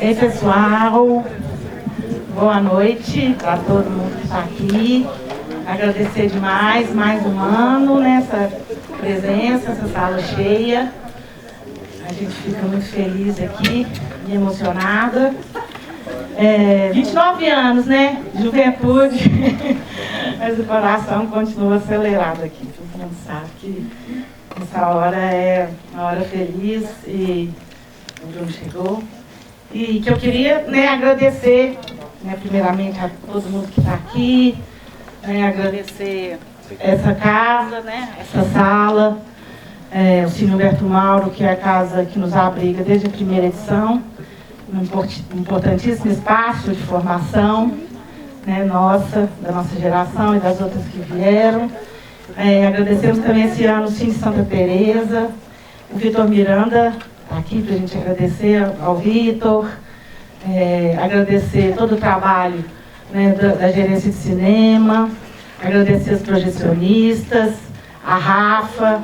Ei, pessoal, boa noite para todo mundo que está aqui. Agradecer demais, mais um ano nessa presença, essa sala cheia. A gente fica muito feliz aqui e emocionada. 29 anos, né? Juventude, mas o coração continua acelerado aqui. Todo mundo sabe que essa hora é uma hora feliz e o Bruno chegou. E que eu queria, né, agradecer, né, primeiramente a todo mundo que está aqui, né, agradecer essa casa, né, essa sala, o Cine Humberto Mauro, que é a casa que nos abriga desde a primeira edição, um importantíssimo espaço de formação, né, da nossa geração e das outras que vieram. Agradecemos também esse ano o Cine Santa Teresa, o Vitor Miranda está aqui para a gente agradecer ao Vitor, agradecer todo o trabalho, né, da gerência de cinema, agradecer os projecionistas, a Rafa,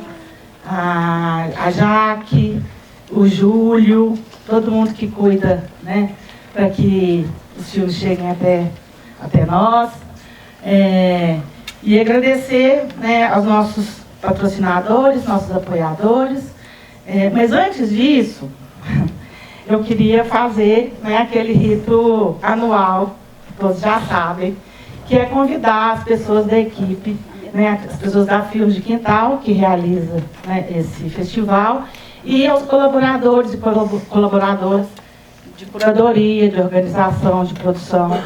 a Jaque, o Júlio, todo mundo que cuida, né, para que os filmes cheguem até nós. E agradecer, né, aos nossos patrocinadores, nossos apoiadores. Mas antes disso, eu queria fazer, né, aquele rito anual, que todos já sabem, que é convidar as pessoas da equipe, né, as pessoas da Filmes de Quintal, que realiza, né, esse festival, e aos colaboradores e colaboradoras de curadoria, de organização, de produção,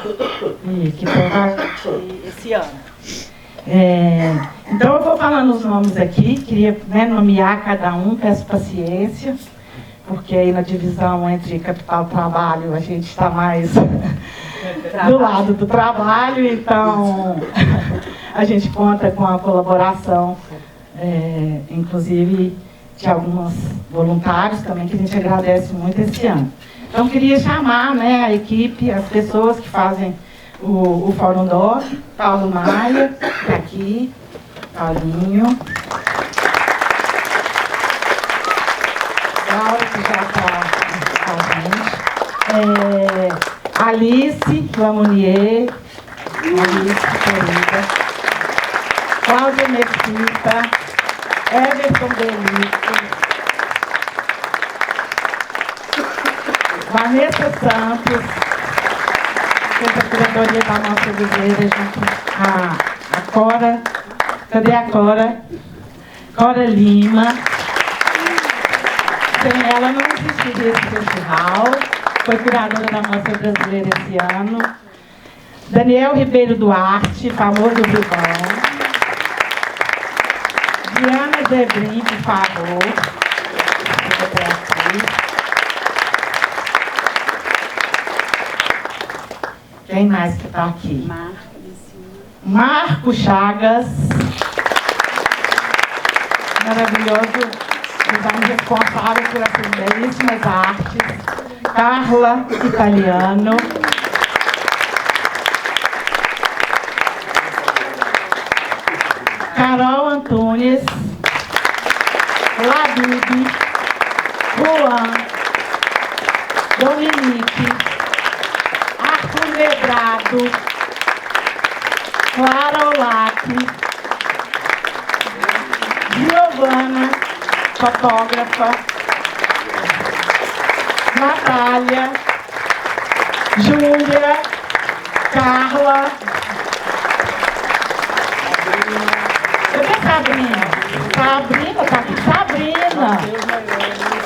que estão com a gente esse ano. Então eu vou falando os nomes aqui, queria, né, nomear cada um, peço paciência, porque aí na divisão entre capital e trabalho a gente está mais do lado do trabalho, então a gente conta com a colaboração, inclusive de alguns voluntários também, que a gente agradece muito esse ano. Então queria chamar, né, a equipe, as pessoas que fazem o Fórum Doc, Paulo Maia, está aqui, Paulinho. Laura, que já está com a gente. Alice Lamounier, Alice querida. Cláudia Mesquita, Everton Benito, Vanessa Santos, a curadoria da nossa viveira, junto a Cora. Cadê a Cora? Cora Lima. Sem ela não existiria esse festival. Foi curadora da Mostra Brasileira esse ano. Daniel Ribeiro Duarte, famoso Ribão. Diana Zebrim, por favor. Quem mais que está aqui? Marco Chagas. Maravilhoso. Design responsável por essas belíssimas artes. Carla Italiano. Carol Antunes. Labib. Juan. Dominique. Medrado, Clara Olac, Giovana, fotógrafa, Natália, Júlia, Carla, cadê Sabrina? Tá aqui Sabrina,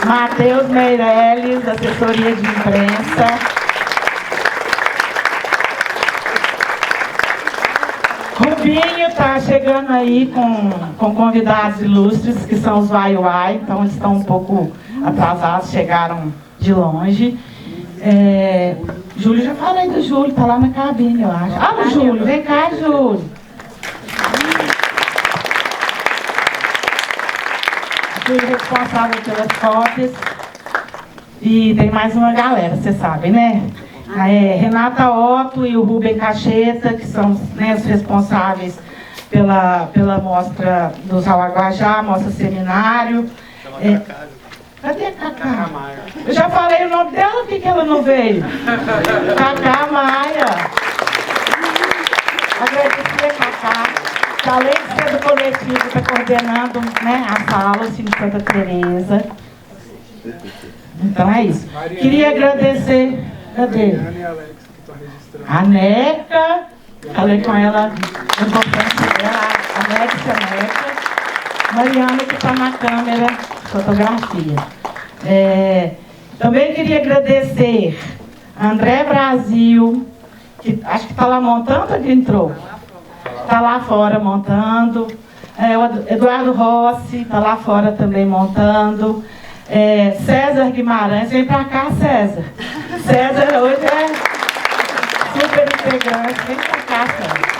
Matheus Meirelles, assessoria de imprensa. Rubinho está chegando aí com convidados ilustres, que são os Vai Uai, então eles estão um pouco atrasados, chegaram de longe. Júlio, já falei do Júlio, está lá na cabine, eu acho. O Júlio, vem cá, Júlio. Júlio responsável pelas cópias. E tem mais uma galera, vocês sabem, né? Renata Otto e o Rubem Cacheta, que são, né, os responsáveis pela mostra do Zauaguajá, mostra seminário. Cadê a Cacá? Eu já falei o nome dela, por que ela não veio? Cacá Maia. Agradecer a Cacá, que além de ser do coletivo, está coordenando, né, a sala, o Cine Santa Teresa. Então é isso. Queria agradecer. Cadê? A Neca. Falei com ela, importante dela, a Neca. Mariana, que está na câmera de fotografia. Também queria agradecer a André Brasil, que acho que está lá montando, ou que entrou? Está lá fora montando. O Eduardo Rossi está lá fora também montando. César Guimarães, vem para cá, César. César hoje é super integrante, vem para cá, César.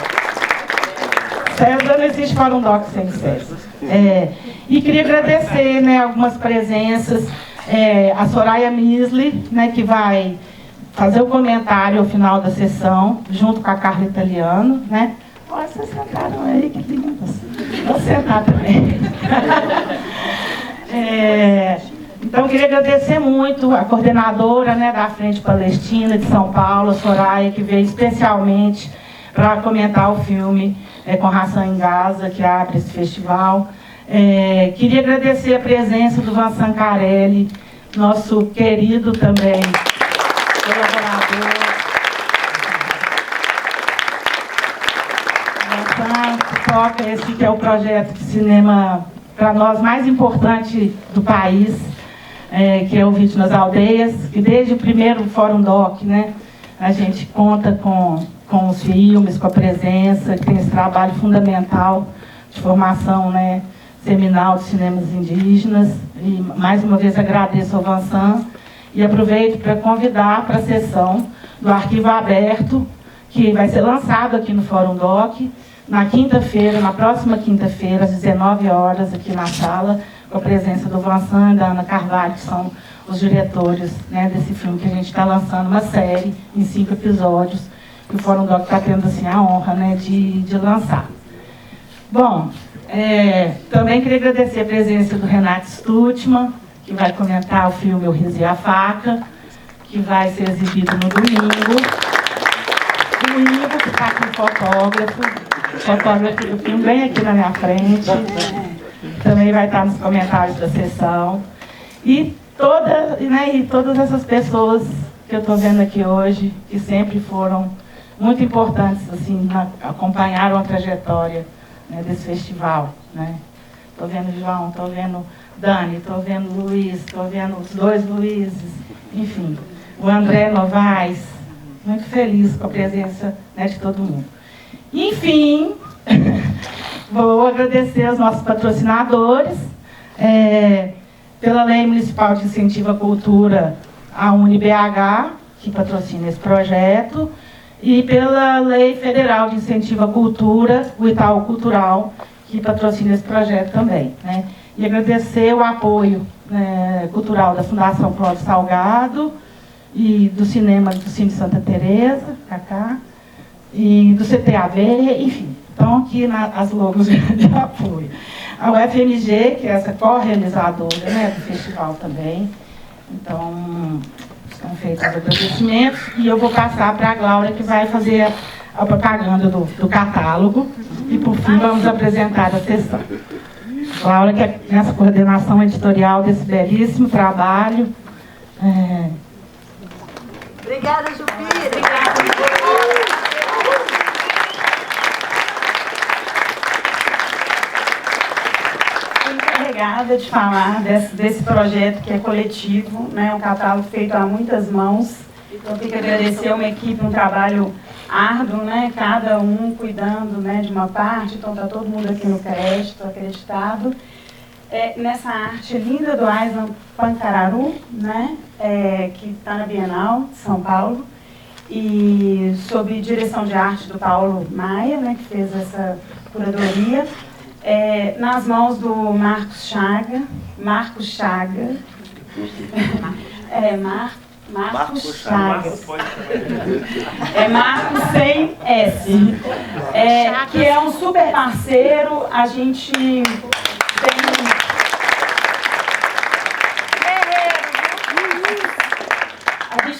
César, não existe Fórum Doc sem César. E queria agradecer, né, algumas presenças. A Soraya Misli, né, que vai fazer o comentário ao final da sessão, junto com a Carla Italiano. Né? Olha, vocês sentaram aí, que lindas. Vou sentar também. Então, queria agradecer muito a coordenadora, né, da Frente Palestina de São Paulo, a Soraya, que veio especialmente para comentar o filme Com Ração em Gaza, que abre esse festival. Queria agradecer a presença do Van Sancarelli, nosso querido também colaborador. Van que toca esse que é o projeto de cinema, para nós, mais importante do país, que é o Vídeo nas Aldeias, que desde o primeiro Fórum Doc, né, a gente conta com os filmes, com a presença, que tem esse trabalho fundamental de formação, né, seminal de cinemas indígenas. E mais uma vez agradeço ao Vansan e aproveito para convidar para a sessão do Arquivo Aberto, que vai ser lançado aqui no Fórum Doc, na quinta-feira, na próxima quinta-feira, às 19 horas, aqui na sala, com a presença do Vansan e da Ana Carvalho, que são os diretores, né, desse filme, que a gente está lançando uma série em 5 episódios, que o Fórum Doc está tendo assim, a honra, né, de lançar. Bom, também queria agradecer a presença do Renato Stutman, que vai comentar o filme O Riso e a Faca, que vai ser exibido no domingo. O Ivo, que está aqui, fotógrafo do filme, bem aqui na minha frente. Também vai estar nos comentários da sessão. E todas essas pessoas que eu estou vendo aqui hoje, que sempre foram muito importantes, assim, acompanharam a trajetória, né, desse festival. Estou vendo o João, estou vendo Dani, estou vendo o Luiz, estou vendo os 2 Luizes, enfim, o André Novaes, muito feliz com a presença, né, de todo mundo. Enfim, vou agradecer aos nossos patrocinadores, pela Lei Municipal de Incentivo à Cultura, a UniBH, que patrocina esse projeto, e pela Lei Federal de Incentivo à Cultura, o Itaú Cultural, que patrocina esse projeto também. Né? E agradecer o apoio, né, cultural da Fundação Clóvis Salgado e do Cinema do Cine Santa Teresa, Cacá, e do CTAV, enfim. Estão aqui as logos de apoio. A UFMG, que é essa co-realizadora, né, do festival também. Então, estão feitos os agradecimentos. E eu vou passar para a Glória, que vai fazer a propaganda do catálogo. E, por fim, vamos apresentar a sessão. Glória, que é nessa coordenação editorial desse belíssimo trabalho. Obrigada, Jupi. Obrigada. Encarregada de falar desse projeto que é coletivo, né, um catálogo feito a muitas mãos. Então, tenho que agradecer a uma equipe, um trabalho árduo, né, cada um cuidando, né, de uma parte. Então, está todo mundo aqui no crédito, acreditado. Nessa arte linda do Aislan Pancararu, né, que está na Bienal de São Paulo, e sob direção de arte do Paulo Maia, né, que fez essa curadoria. Nas mãos do Marcos Chaga. Marcos Chagas. Marcos sem S. Que é um super parceiro. A gente tem...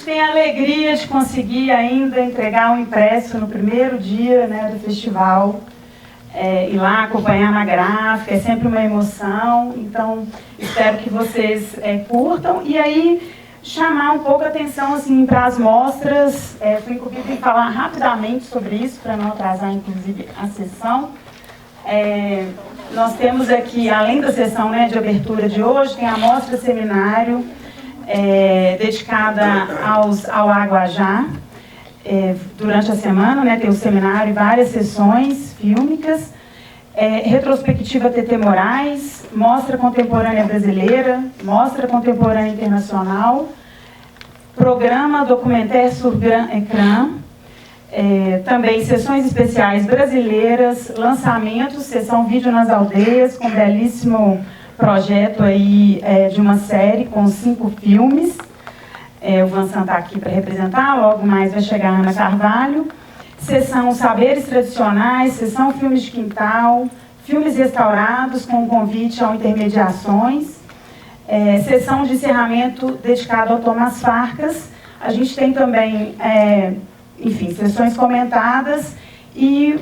tem a alegria de conseguir ainda entregar um impresso no primeiro dia, né, do festival, ir lá acompanhar na gráfica, é sempre uma emoção. Então, espero que vocês curtam. E aí, chamar um pouco a atenção assim, para as mostras. Fui incumbida em falar rapidamente sobre isso, para não atrasar, inclusive, a sessão. Nós temos aqui, além da sessão, né, de abertura de hoje, tem a mostra seminário dedicada ao Aguajá. Durante a semana, né, tem o seminário e várias sessões fílmicas. Retrospectiva TT Moraes, Mostra Contemporânea Brasileira, Mostra Contemporânea Internacional, Programa Documentaire sur Grand Écran, também sessões especiais brasileiras, lançamentos, sessão Vídeo nas Aldeias, com um belíssimo projeto aí, de uma série com 5 filmes. O Vansan está aqui para representar, logo mais vai chegar a Ana Carvalho. Sessão Saberes Tradicionais, sessão Filmes de Quintal, filmes restaurados com convite ao Intermediações, sessão de encerramento dedicada ao Tomás Farcas. A gente tem também, enfim, sessões comentadas e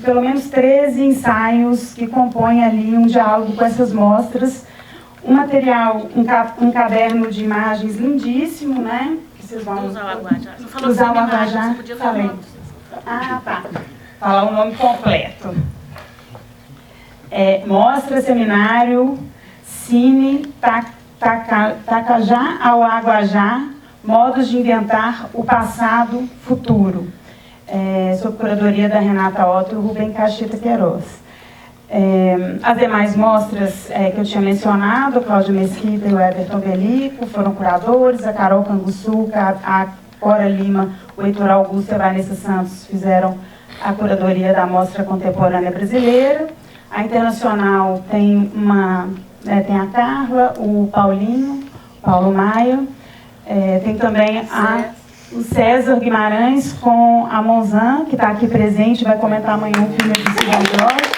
pelo menos 13 ensaios que compõem ali um diálogo com essas mostras. Um material, um caderno de imagens lindíssimo, né? Que vocês vão usar o Aguajá. Não falou usar o seminário, Aguajá. você podia falar o nome. Tá. Falar o nome completo. Mostra Seminário Cine Tacajá ao Aguajá, modos de inventar o passado futuro. Sob curadoria da Renata Otto e Rubem Cacheta Queiroz. As demais mostras que eu tinha mencionado, a Cláudia Mesquita e o Everton Belico, foram curadores, a Carol Canguçu, a Cora Lima, o Heitor Augusto e a Vanessa Santos fizeram a curadoria da Mostra Contemporânea Brasileira. A Internacional tem a Carla, o Paulinho, Paulo Maia, tem também o César Guimarães com a Monzan, que está aqui presente, vai comentar amanhã um filme de Silvio Jorge.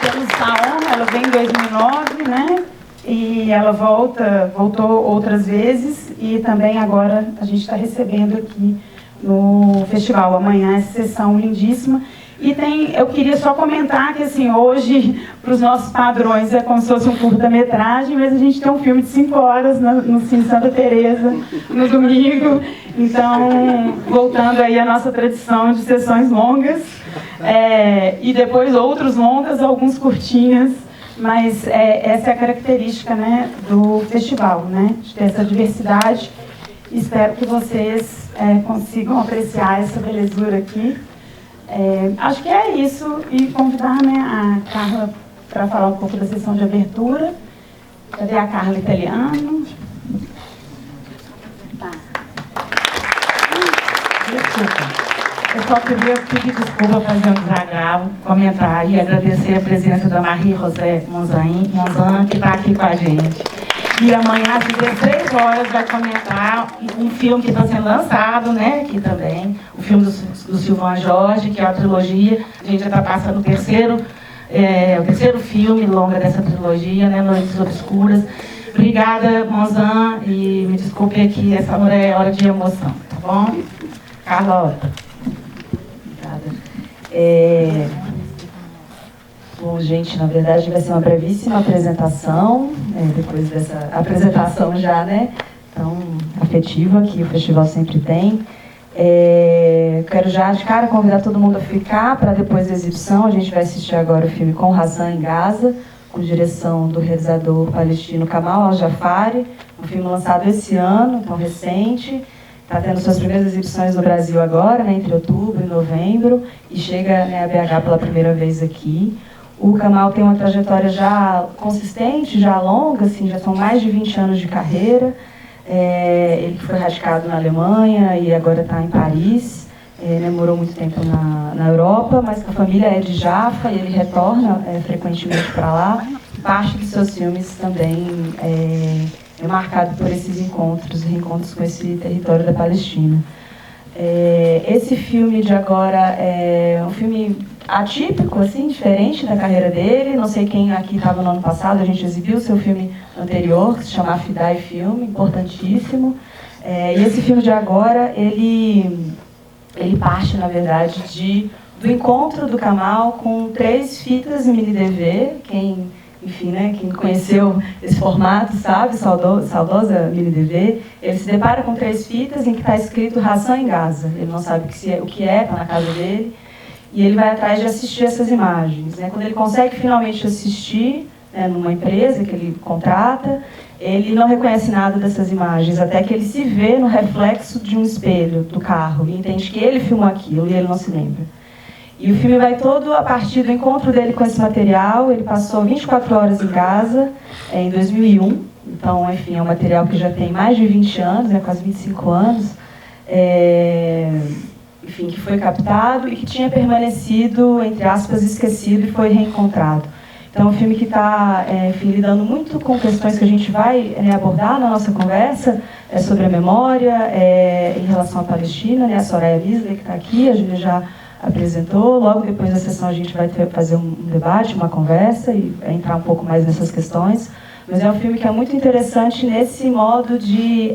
Temos a honra, ela veio em 2009, né? E ela voltou outras vezes e também agora a gente está recebendo aqui no festival. Amanhã essa sessão lindíssima. E eu queria só comentar que assim, hoje, para os nossos padrões, é como se fosse um curta-metragem, mas a gente tem um filme de 5 horas no Cine Santa Teresa, no domingo. Então, voltando aí à nossa tradição de sessões longas, e depois outros longas, alguns curtinhas, mas essa é a característica, né, do festival, né, de ter essa diversidade. Espero que vocês consigam apreciar essa belezura aqui. Acho que é isso, e convidar, né, a Carla para falar um pouco da sessão de abertura. Cadê a Carla Italiano? Desculpa. Eu só queria pedir desculpa, fazer um desagravo, comentar e agradecer a presença da Marie-José Monzan, que está aqui com a gente. E amanhã, às 16 horas, vai comentar um filme que está sendo lançado, né, aqui também, o filme do Silvio Jorge, que é uma trilogia. A gente já está passando o terceiro filme longa dessa trilogia, né, Noites Obscuras. Obrigada, Monzan, e me desculpe aqui, essa hora é hora de emoção, tá bom? Carla. Obrigada. Bom, gente, na verdade vai ser uma brevíssima apresentação, depois dessa apresentação já, né, tão afetiva que o festival sempre tem. Quero já de cara convidar todo mundo a ficar para depois da exibição. A gente vai assistir agora o filme Com Razão em Gaza, com direção do realizador palestino Kamal Al-Jafari, um filme lançado esse ano, tão recente. Está tendo suas primeiras exibições no Brasil agora, né, entre outubro e novembro, e chega, né, a BH pela primeira vez aqui. O Kamal tem uma trajetória já consistente, já longa, assim, já são mais de 20 anos de carreira. Ele foi radicado na Alemanha e agora está em Paris. Morou muito tempo na Europa, mas a família é de Jaffa e ele retorna frequentemente para lá. Parte de seus filmes também é marcado por esses reencontros com esse território da Palestina. Esse filme de agora é um filme atípico, assim, diferente da carreira dele. Não sei quem aqui estava no ano passado, a gente exibiu o seu filme anterior, que se chama Fidai Filme, importantíssimo. E esse filme de agora, ele parte, na verdade, do encontro do Kamal com 3 fitas mini DV. Enfim, né, quem conheceu esse formato sabe, saudosa mini DV. Ele se depara com 3 fitas em que está escrito Ração em Gaza. Ele não sabe o que é, está na casa dele. E ele vai atrás de assistir essas imagens, né? Quando ele consegue finalmente assistir, né, numa empresa que ele contrata, ele não reconhece nada dessas imagens, até que ele se vê no reflexo de um espelho do carro e entende que ele filmou aquilo e ele não se lembra. E o filme vai todo a partir do encontro dele com esse material. Ele passou 24 horas em Gaza, em 2001. Então, enfim, é um material que já tem mais de 20 anos, né, quase 25 anos. Enfim, que foi captado e que tinha permanecido, entre aspas, esquecido e foi reencontrado. Então, é um filme que está, lidando muito com questões que a gente vai abordar na nossa conversa, sobre a memória, em relação à Palestina, né, a Soraya Misley, que está aqui, a Júlia já apresentou. Logo depois da sessão a gente vai fazer um debate, uma conversa e entrar um pouco mais nessas questões. Mas é um filme que é muito interessante nesse modo de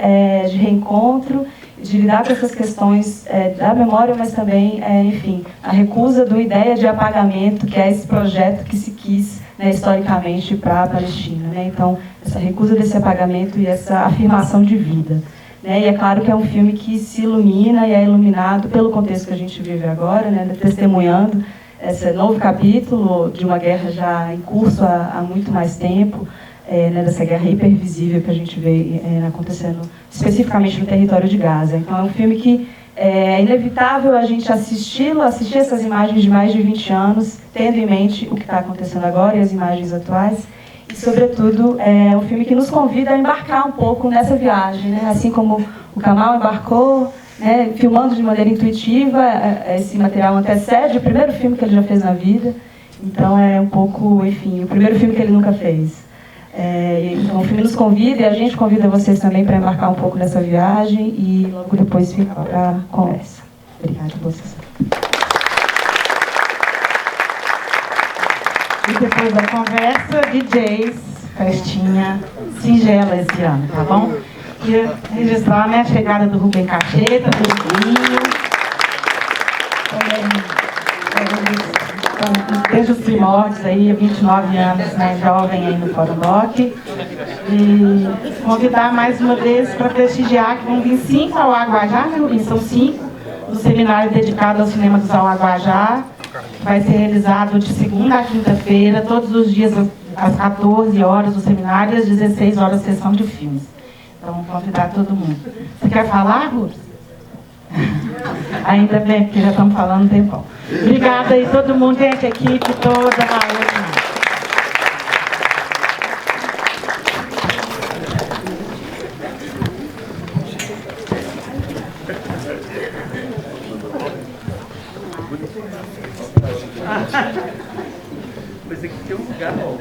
reencontro, de lidar com essas questões da memória, mas também, enfim, a recusa da ideia de apagamento, que é esse projeto que se quis, né, historicamente para a Palestina, né? Então, essa recusa desse apagamento e essa afirmação de vida. Né? E é claro que é um filme que se ilumina e é iluminado pelo contexto que a gente vive agora, né? Testemunhando esse novo capítulo de uma guerra já em curso há muito mais tempo, né, dessa guerra hipervisível que a gente vê acontecendo especificamente no território de Gaza. Então é um filme que é inevitável a gente assistir essas imagens de mais de 20 anos, tendo em mente o que está acontecendo agora e as imagens atuais. E, sobretudo, é um filme que nos convida a embarcar um pouco nessa viagem, né? Assim como o Kamal embarcou, né, filmando de maneira intuitiva. Esse material antecede o primeiro filme que ele já fez na vida. Então é um pouco, enfim, o primeiro filme que ele nunca fez. Então o filme nos convida e a gente convida vocês também para embarcar um pouco nessa viagem e logo depois fica para a conversa. Obrigada a vocês. E depois da conversa, DJs, festinha singela esse ano, tá bom? Queria registrar, né, a chegada do Rubem Cacheta, do Rubinho. Desde os primórdios, aí, 29 anos, né, jovem aí no Fórum Doc. E convidar mais uma vez para prestigiar, que vão vir 5 ao Aguajá, né, Rubinho? São 5, no seminário dedicado ao cinema dos Aguajá. Vai ser realizado de segunda a quinta-feira, todos os dias às 14 horas do seminário e às 16 horas sessão de filmes. Então, convidar todo mundo. Você quer falar, Rubens? Ainda bem, porque já estamos falando um tempão. Obrigada aí, todo mundo, gente, a equipe toda, valeu. Mas aqui tem um lugar, ó.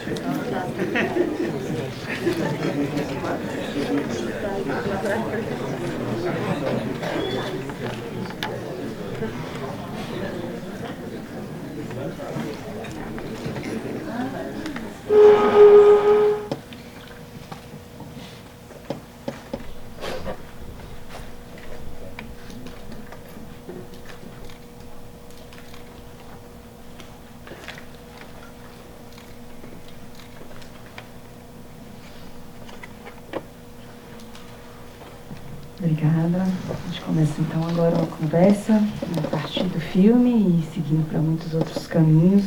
Obrigada. A gente começa então agora uma conversa a partir do filme e seguindo para muitos outros caminhos.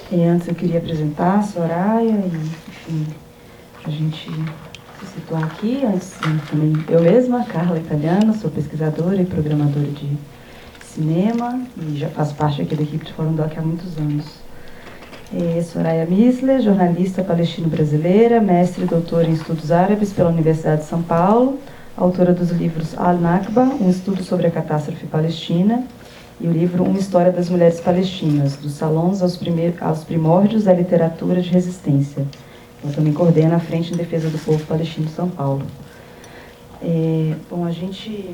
E antes eu queria apresentar a Soraya e, enfim, para a gente se situar aqui. Antes também eu mesma, Carla Italiano, sou pesquisadora e programadora de cinema e já faço parte aqui da equipe de Fórum Doc há muitos anos. Soraya Misley, jornalista palestino-brasileira, mestre e doutora em estudos árabes pela Universidade de São Paulo, autora dos livros Al-Nakba, um estudo sobre a catástrofe palestina, e o livro Uma História das Mulheres Palestinas, dos salões aos primórdios da literatura de resistência. Ela também coordena a Frente em Defesa do Povo Palestino de São Paulo. Bom, a gente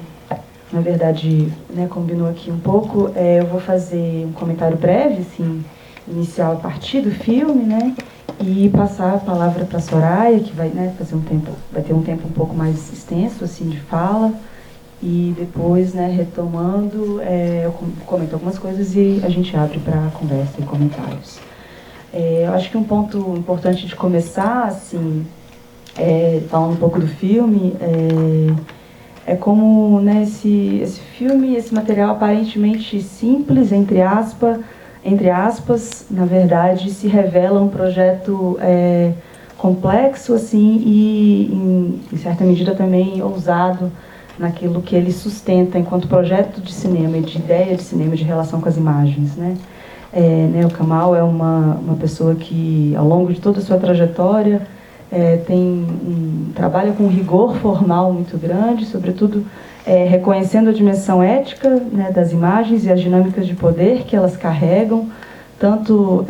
na verdade, né, combinou aqui um pouco, eu vou fazer um comentário breve, assim, inicial a partir do filme, né, e passar a palavra para a Soraya, que vai, né, vai ter um tempo um pouco mais extenso, assim, de fala, e depois, né, retomando, eu comento algumas coisas e a gente abre para conversa e comentários. Eu acho que um ponto importante de começar, assim, falando um pouco do filme, como, né, esse filme, esse material aparentemente simples, entre aspas, na verdade, se revela um projeto complexo, assim, e em certa medida também ousado naquilo que ele sustenta enquanto projeto de cinema e de ideia de cinema, de relação com as imagens, né? O Kamal é uma pessoa que, ao longo de toda a sua trajetória, trabalha com um rigor formal muito grande, sobretudo reconhecendo a dimensão ética, né, das imagens e as dinâmicas de poder que elas carregam, tanto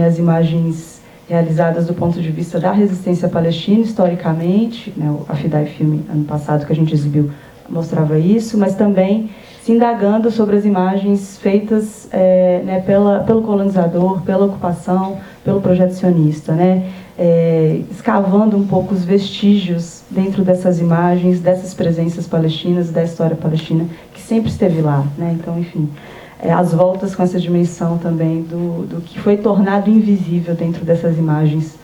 as imagens realizadas do ponto de vista da resistência palestina, historicamente, né, a FIDAI filme, ano passado, que a gente exibiu, mostrava isso, mas também se indagando sobre as imagens feitas né, pelo colonizador, pela ocupação, pelo projeto sionista, né? Escavando um pouco os vestígios dentro dessas imagens, dessas presenças palestinas, da história palestina, que sempre esteve lá, né? Então, enfim, as voltas com essa dimensão também do que foi tornado invisível dentro dessas imagens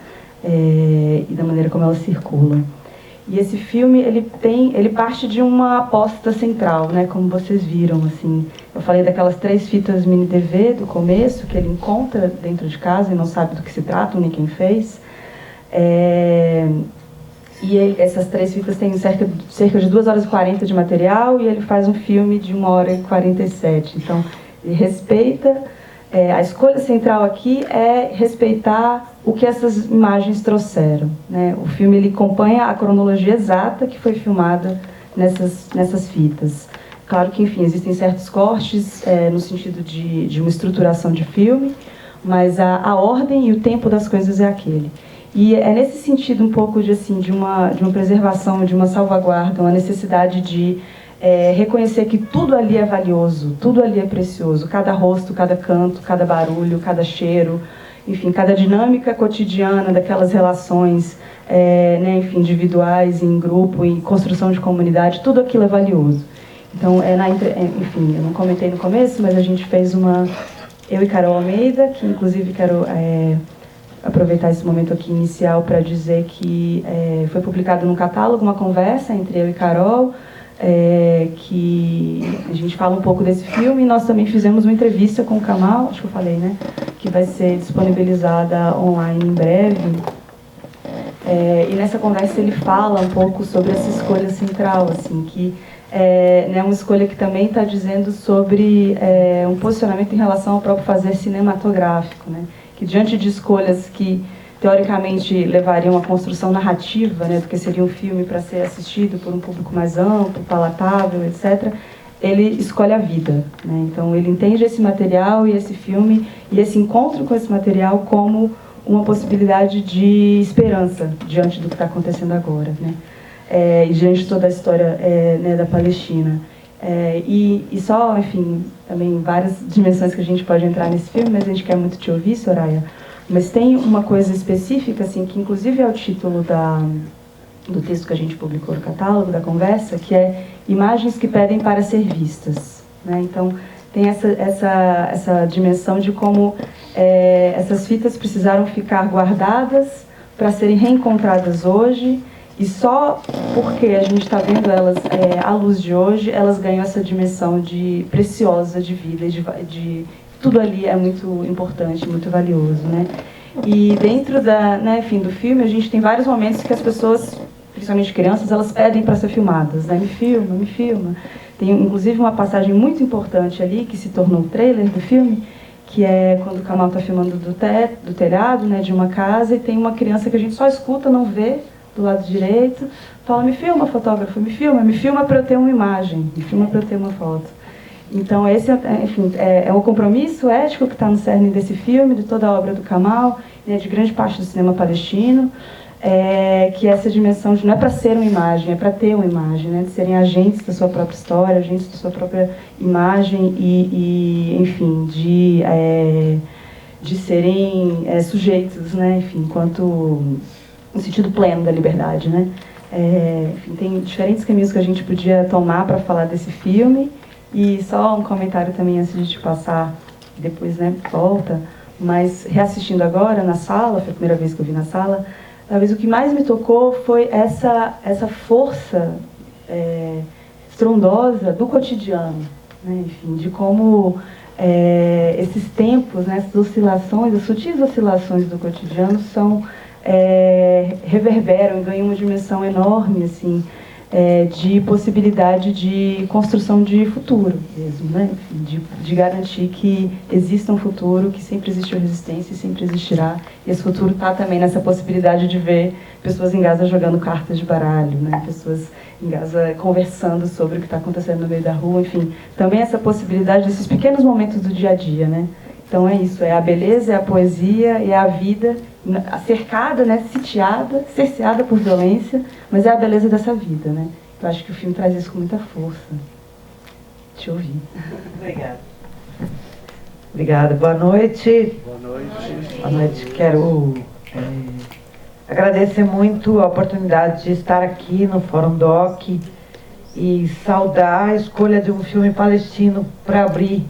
e da maneira como elas circulam. E esse filme, ele parte de uma aposta central, né, como vocês viram, assim. Eu falei daquelas 3 fitas mini DV do começo, que ele encontra dentro de casa e não sabe do que se trata, nem quem fez. Essas 3 fitas têm cerca de 2 horas e 40 de material, e ele faz um filme de 1 hora e 47. Então, ele respeita... a escolha central aqui é respeitar o que essas imagens trouxeram, né? O filme ele acompanha a cronologia exata que foi filmada nessas fitas. Claro que, enfim, existem certos cortes no sentido de uma estruturação de filme, mas a ordem e o tempo das coisas é aquele. E é nesse sentido um pouco de uma preservação, de uma salvaguarda, uma necessidade de reconhecer que tudo ali é valioso, tudo ali é precioso, cada rosto, cada canto, cada barulho, cada cheiro, enfim, cada dinâmica cotidiana daquelas relações né, enfim, individuais, em grupo, em construção de comunidade, tudo aquilo é valioso. Então, enfim, eu não comentei no começo, mas a gente fez eu e Carol Almeida, que inclusive quero aproveitar esse momento aqui inicial para dizer que foi publicado no catálogo uma conversa entre eu e Carol, que a gente fala um pouco desse filme, e nós também fizemos uma entrevista com o Kamal, acho que eu falei, né, que vai ser disponibilizada online em breve, e nessa conversa ele fala um pouco sobre essa escolha central, assim, que é uma escolha que também está dizendo sobre um posicionamento em relação ao próprio fazer cinematográfico, né, que diante de escolhas que teoricamente levariam à construção narrativa, né, do que seria um filme para ser assistido por um público mais amplo, palatável, etc., ele escolhe a vida, né? Então ele entende esse material e esse filme e esse encontro com esse material como uma possibilidade de esperança diante do que está acontecendo agora, né? E diante de toda a história né, da Palestina. E só, enfim, também várias dimensões que a gente pode entrar nesse filme, mas a gente quer muito te ouvir, Soraya. Mas tem uma coisa específica, assim, que inclusive é o título do texto que a gente publicou no catálogo, da conversa, que é Imagens que Pedem para Ser Vistas, né? Então, tem essa dimensão de como essas fitas precisaram ficar guardadas para serem reencontradas hoje, e só porque a gente está vendo elas à luz de hoje, elas ganham essa dimensão preciosa de vida, tudo ali é muito importante, muito valioso, né? E dentro enfim, do filme, a gente tem vários momentos que as pessoas, principalmente crianças, elas pedem para ser filmadas, né? Me filma, me filma. Tem, inclusive, uma passagem muito importante ali, que se tornou o trailer do filme, que é quando o Kamal está filmando do telhado, né, de uma casa, e tem uma criança que a gente só escuta, não vê, do lado direito, fala, me filma, fotógrafo, me filma para eu ter uma imagem, me filma para eu ter uma foto. Então, esse, enfim, é um compromisso ético que está no cerne desse filme, de toda a obra do Kamal, né, de grande parte do cinema palestino. que essa dimensão de não é para ser uma imagem, é para ter uma imagem, né? De serem agentes da sua própria história, agentes da sua própria imagem e enfim, de serem sujeitos, né? Enfim, enquanto no sentido pleno da liberdade, né? Enfim, tem diferentes caminhos que a gente podia tomar para falar desse filme. E só um comentário também antes de te passar, depois, né, volta, mas reassistindo agora na sala, foi a primeira vez que eu vi na sala, talvez o que mais me tocou foi essa força estrondosa do cotidiano, né? Enfim, de como esses tempos, né, essas oscilações, as sutis oscilações do cotidiano reverberam e ganham uma dimensão enorme, assim, de possibilidade de construção de futuro mesmo, né? Enfim, de garantir que exista um futuro, que sempre existiu resistência e sempre existirá. E esse futuro está também nessa possibilidade de ver pessoas em Gaza jogando cartas de baralho, né? Pessoas em Gaza conversando sobre o que está acontecendo no meio da rua, enfim. Também essa possibilidade desses pequenos momentos do dia a dia, né? Então é isso, é a beleza, é a poesia, é a vida cercada, né, sitiada, cerceada por violência, mas é a beleza dessa vida, né? Eu acho que o filme traz isso com muita força. Te ouvi. Obrigada. Obrigada. Boa noite. Boa noite. Boa noite. Quero agradecer muito a oportunidade de estar aqui no Fórum Doc e saudar a escolha de um filme palestino para abrir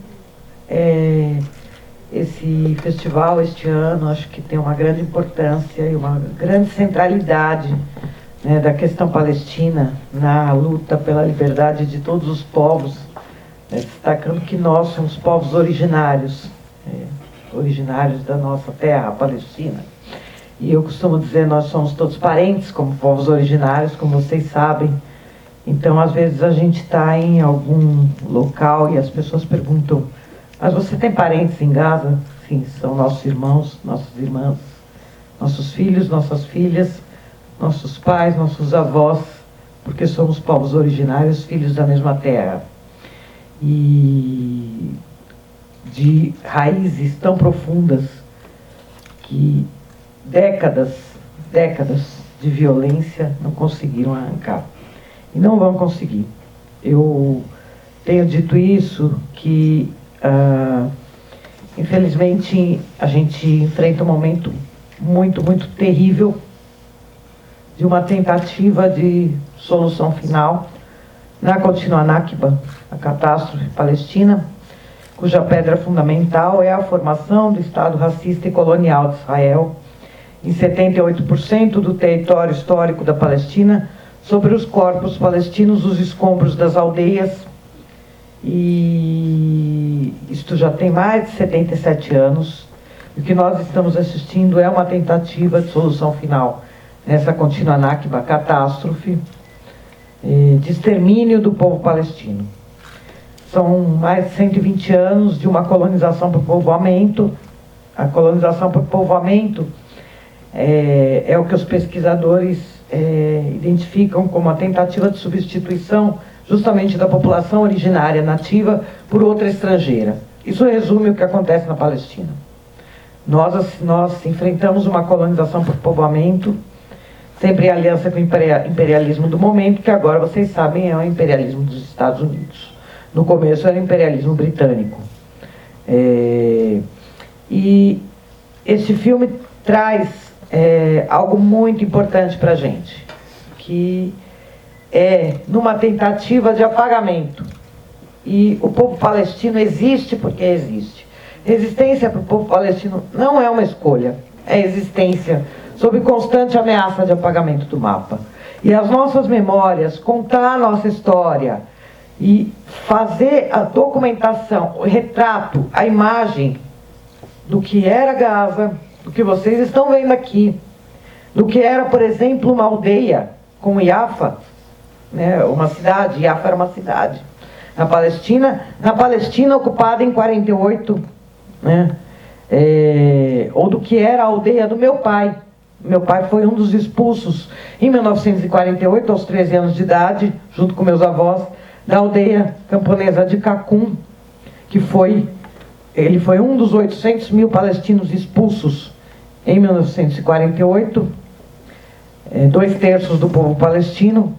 esse festival este ano. Acho que tem uma grande importância e uma grande centralidade, né, da questão palestina na luta pela liberdade de todos os povos, né, destacando que nós somos povos originários, originários da nossa terra, a Palestina. E eu costumo dizer, nós somos todos parentes como povos originários, como vocês sabem. Então, às vezes, a gente está em algum local e as pessoas perguntam: mas você tem parentes em Gaza? Sim, são nossos irmãos, nossas irmãs, nossos filhos, nossas filhas, nossos pais, nossos avós, porque somos povos originários, filhos da mesma terra. E de raízes tão profundas que décadas de violência não conseguiram arrancar. E não vão conseguir. Eu tenho dito isso, que infelizmente a gente enfrenta um momento muito, muito terrível de uma tentativa de solução final na contínua Nakba, a catástrofe palestina, cuja pedra fundamental é a formação do Estado racista e colonial de Israel em 78% do território histórico da Palestina, sobre os corpos palestinos, os escombros das aldeias. E isto já tem mais de 77 anos. O que nós estamos assistindo é uma tentativa de solução final nessa contínua Nakba, catástrofe, de extermínio do povo palestino. São mais de 120 anos de uma colonização por povoamento. A colonização por povoamento é o que os pesquisadores identificam como a tentativa de substituição justamente da população originária nativa por outra estrangeira. Isso resume o que acontece na Palestina. Nós enfrentamos uma colonização por povoamento, sempre em aliança com o imperialismo do momento, que agora, vocês sabem, é o imperialismo dos Estados Unidos. No começo era o imperialismo britânico. E esse filme traz algo muito importante para a gente, que numa tentativa de apagamento. E o povo palestino existe porque existe. Resistência para o povo palestino não é uma escolha, é existência, sob constante ameaça de apagamento do mapa. E as nossas memórias, contar a nossa história e fazer a documentação, o retrato, a imagem do que era Gaza, do que vocês estão vendo aqui, do que era, por exemplo, uma aldeia como Yafa, né, uma cidade. Yafa era uma cidade na Palestina ocupada em 48, né, ou do que era a aldeia do meu pai. Meu pai foi um dos expulsos em 1948, aos 13 anos de idade, junto com meus avós, da aldeia camponesa de Cacum, que ele foi um dos 800 mil palestinos expulsos em 1948, 2/3 do povo palestino,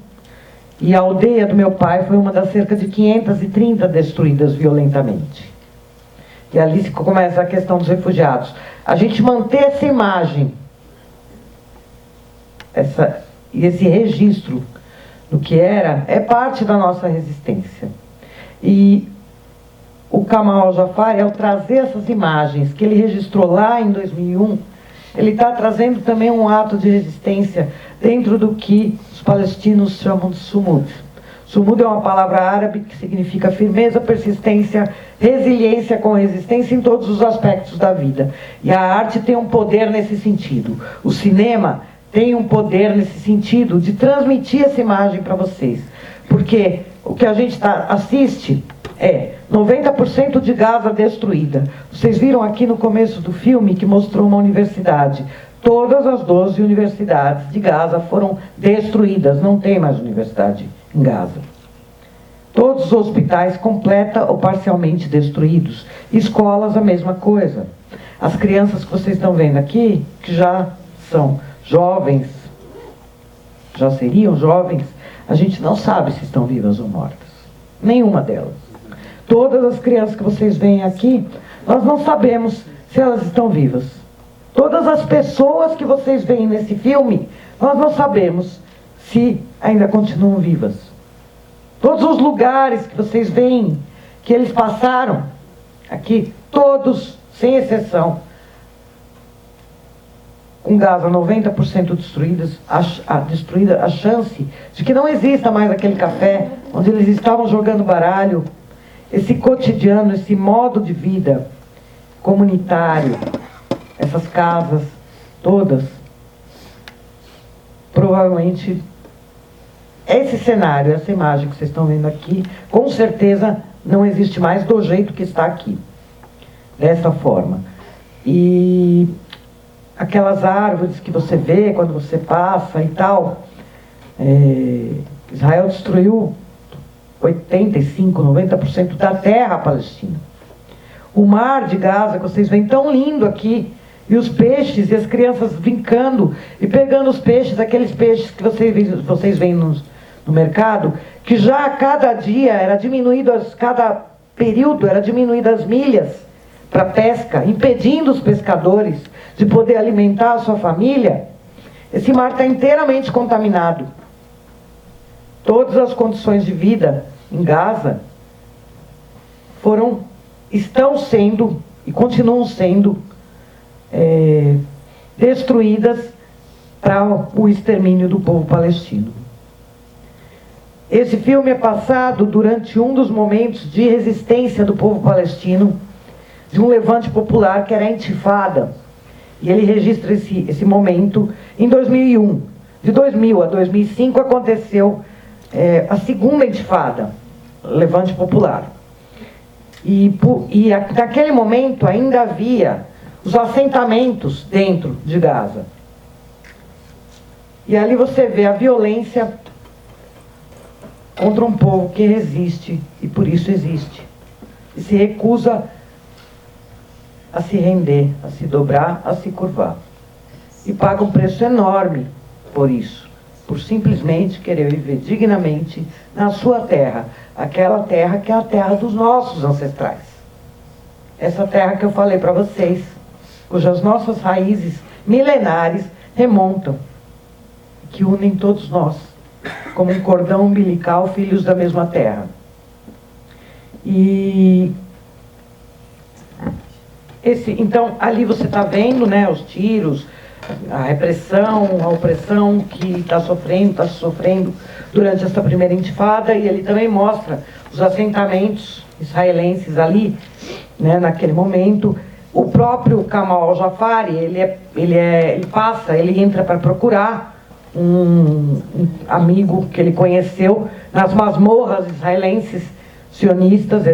e a aldeia do meu pai foi uma das cerca de 530 destruídas violentamente. E ali começa a questão dos refugiados. A gente manter essa imagem, esse registro do que era, é parte da nossa resistência. E o Kamal Al-Jafari, ao trazer essas imagens que ele registrou lá em 2001, ele está trazendo também um ato de resistência dentro do que os palestinos chamam de sumud. Sumud é uma palavra árabe que significa firmeza, persistência, resiliência com resistência em todos os aspectos da vida. E a arte tem um poder nesse sentido. O cinema tem um poder nesse sentido de transmitir essa imagem para vocês. Porque o que a gente assiste é 90% de Gaza destruída. Vocês viram aqui no começo do filme que mostrou uma universidade. Todas as 12 universidades de Gaza foram destruídas. Não tem mais universidade em Gaza. Todos os hospitais completa ou parcialmente destruídos. Escolas, a mesma coisa. As crianças que vocês estão vendo aqui, que já são jovens, já seriam jovens, a gente não sabe se estão vivas ou mortas. Nenhuma delas. Todas as crianças que vocês veem aqui, nós não sabemos se elas estão vivas. Todas as pessoas que vocês veem nesse filme, nós não sabemos se ainda continuam vivas. Todos os lugares que vocês veem, que eles passaram, aqui, todos, sem exceção, com Gaza 90% destruída, a chance de que não exista mais aquele café onde eles estavam jogando baralho, esse cotidiano, esse modo de vida comunitário, essas casas todas, provavelmente esse cenário, essa imagem que vocês estão vendo aqui, com certeza não existe mais do jeito que está aqui, dessa forma. E aquelas árvores que você vê quando você passa e tal, Israel destruiu 85, 90% da terra palestina. O mar de Gaza, que vocês veem tão lindo aqui, e os peixes, e as crianças brincando, e pegando os peixes, aqueles peixes que vocês veem no mercado, que já a cada dia era diminuído, cada período era diminuído as milhas para pesca, impedindo os pescadores de poder alimentar a sua família. Esse mar está inteiramente contaminado. Todas as condições de vida em Gaza estão sendo e continuam sendo destruídas para o extermínio do povo palestino. Esse filme é passado durante um dos momentos de resistência do povo palestino, de um levante popular que era a Intifada. E ele registra esse momento em 2001. De 2000 a 2005 aconteceu a segunda Intifada, levante popular. E naquele momento ainda havia os assentamentos dentro de Gaza. E ali você vê a violência contra um povo que resiste e por isso existe. E se recusa a se render, a se dobrar, a se curvar. E paga um preço enorme por isso, por simplesmente querer viver dignamente na sua terra, aquela terra que é a terra dos nossos ancestrais. Essa terra que eu falei para vocês, cujas nossas raízes milenares remontam, que unem todos nós, como um cordão umbilical, filhos da mesma terra. E então, ali você está vendo, né, os tiros, a repressão, a opressão que está se sofrendo durante essa primeira intifada, e ele também mostra os assentamentos israelenses ali, né, naquele momento. O próprio Kamal Al-Jafari, ele entra para procurar um amigo que ele conheceu nas masmorras israelenses sionistas,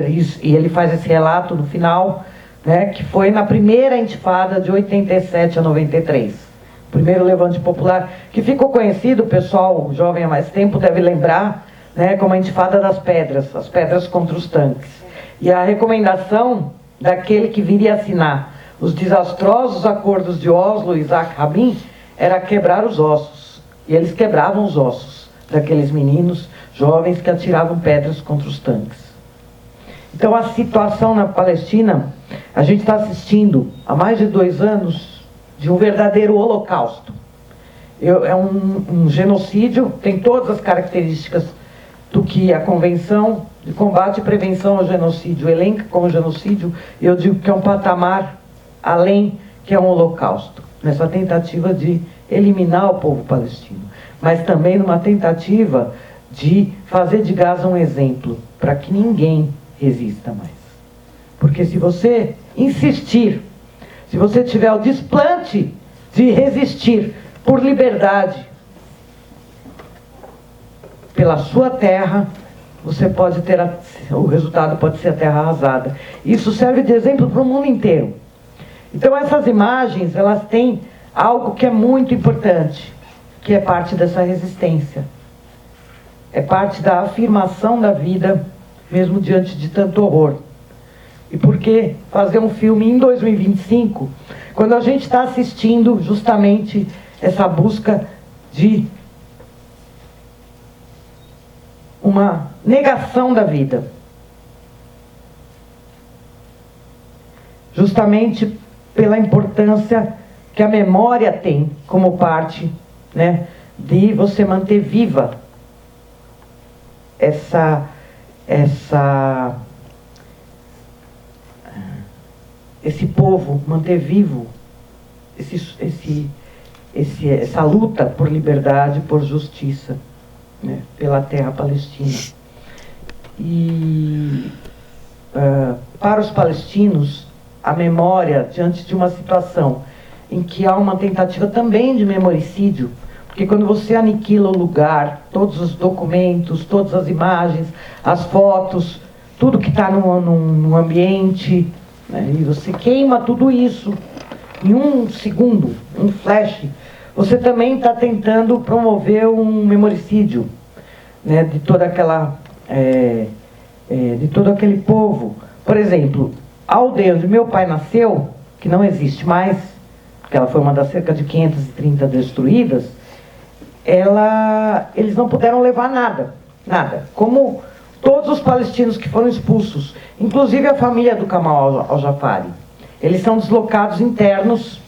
e ele faz esse relato no final, né, que foi na primeira intifada de 87 a 93. O primeiro levante popular, que ficou conhecido, o pessoal jovem há mais tempo deve lembrar, né, como a intifada das pedras, as pedras contra os tanques. E a recomendação daquele que viria assinar os desastrosos acordos de Oslo, Isaac Rabin, era quebrar os ossos. E eles quebravam os ossos daqueles meninos jovens que atiravam pedras contra os tanques. Então a situação na Palestina, a gente está assistindo há mais de 2 anos de um verdadeiro holocausto. É um genocídio, tem todas as características do que a Convenção de Combate e Prevenção ao Genocídio elenca como genocídio. Eu digo que é um patamar além, que é um holocausto, nessa tentativa de eliminar o povo palestino, mas também numa tentativa de fazer de Gaza um exemplo, para que ninguém resista mais. Porque se você insistir, se você tiver o desplante de resistir por liberdade, pela sua terra, você pode ter, o resultado pode ser a terra arrasada. Isso serve de exemplo para o mundo inteiro. Então essas imagens, elas têm algo que é muito importante, que é parte dessa resistência. É parte da afirmação da vida, mesmo diante de tanto horror. E por que fazer um filme em 2025, quando a gente está assistindo justamente essa busca de uma negação da vida? Justamente pela importância que a memória tem como parte, né, de você manter viva esse povo, manter vivo essa luta por liberdade, por justiça, né, pela terra palestina. E para os palestinos, a memória, diante de uma situação em que há uma tentativa também de memoricídio, porque quando você aniquila o lugar, todos os documentos, todas as imagens, as fotos, tudo que está no ambiente, né, e você queima tudo isso em 1 segundo, um flash, você também está tentando promover um memoricídio, né, de toda aquela, de todo aquele povo. Por exemplo, a aldeia onde meu pai nasceu, que não existe mais, porque ela foi uma das cerca de 530 destruídas, eles não puderam levar nada, como todos os palestinos que foram expulsos, inclusive a família do Kamal al-Jafari. Eles são deslocados internos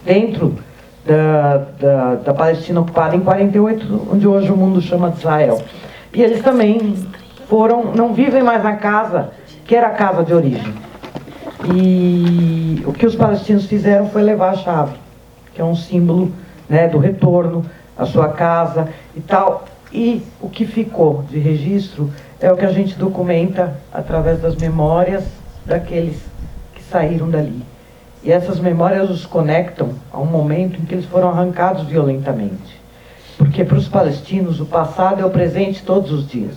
dentro da Palestina ocupada em 48, onde hoje o mundo chama de Israel. E eles também não vivem mais na casa que era a casa de origem. E o que os palestinos fizeram foi levar a chave, que é um símbolo, né, do retorno à sua casa e tal. E o que ficou de registro é o que a gente documenta através das memórias daqueles que saíram dali. E essas memórias os conectam a um momento em que eles foram arrancados violentamente. Porque para os palestinos o passado é o presente todos os dias.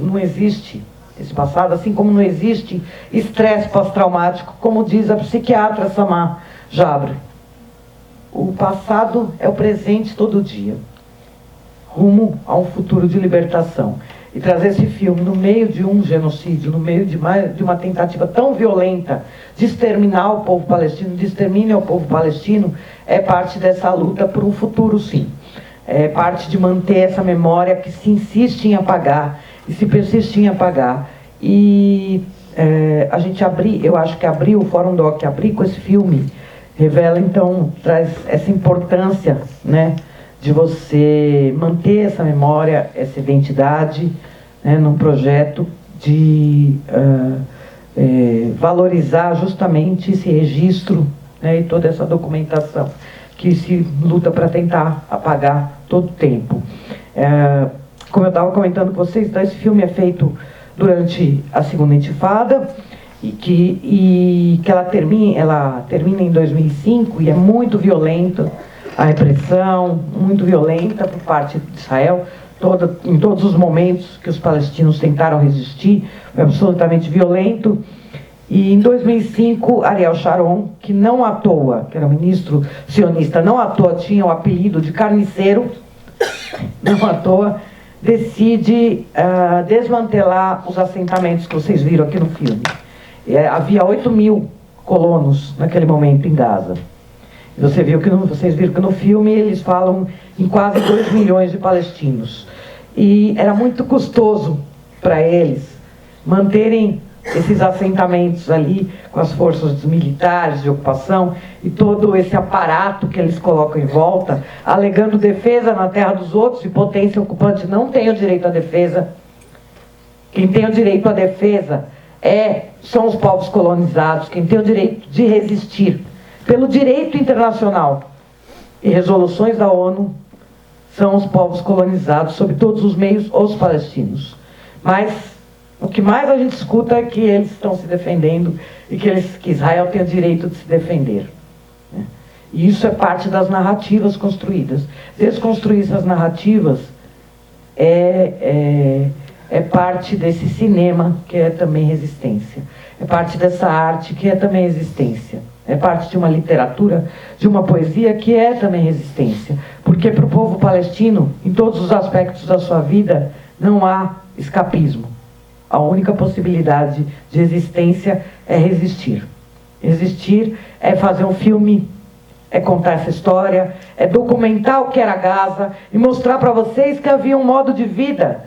Não existe esse passado, assim como não existe estresse pós-traumático, como diz a psiquiatra Samar Jabr. O passado é o presente todo dia, rumo a um futuro de libertação. E trazer esse filme no meio de um genocídio, no meio de uma tentativa tão violenta de exterminar o povo palestino, de extermínio ao povo palestino, é parte dessa luta por um futuro, sim. É parte de manter essa memória que se insiste em apagar e se persiste em apagar. E a gente eu acho que o Fórum Doc abrir com esse filme revela, então, traz essa importância, né, de você manter essa memória, essa identidade, né, num projeto de valorizar justamente esse registro, né, e toda essa documentação que se luta para tentar apagar todo o tempo. Como eu estava comentando com vocês, então, esse filme é feito durante a Segunda Intifada, e que ela termina em 2005, e é muito violenta a repressão, muito violenta por parte de Israel, em todos os momentos que os palestinos tentaram resistir, foi absolutamente violento. E em 2005, Ariel Sharon, que não à toa, que era ministro sionista, não à toa tinha o apelido de carniceiro, não à toa, decide desmantelar os assentamentos que vocês viram aqui no filme. Havia 8.000 colonos naquele momento em Gaza. Vocês viram que no filme eles falam em quase 2 milhões de palestinos. E era muito custoso para eles manterem esses assentamentos ali com as forças militares de ocupação e todo esse aparato que eles colocam em volta, alegando defesa na terra dos outros, e potência ocupante não tem o direito à defesa. Quem tem o direito à defesa são os povos colonizados, quem tem o direito de resistir pelo direito internacional e resoluções da ONU são os povos colonizados, sob todos os meios, os palestinos. Mas o que mais a gente escuta é que eles estão se defendendo e que Israel tem o direito de se defender. E isso é parte das narrativas construídas. Desconstruir essas narrativas é parte desse cinema, que é também resistência. É parte dessa arte, que é também resistência. É parte de uma literatura, de uma poesia, que é também resistência. Porque para o povo palestino, em todos os aspectos da sua vida, não há escapismo. A única possibilidade de existência é resistir. Resistir é fazer um filme, é contar essa história, é documentar o que era Gaza e mostrar para vocês que havia um modo de vida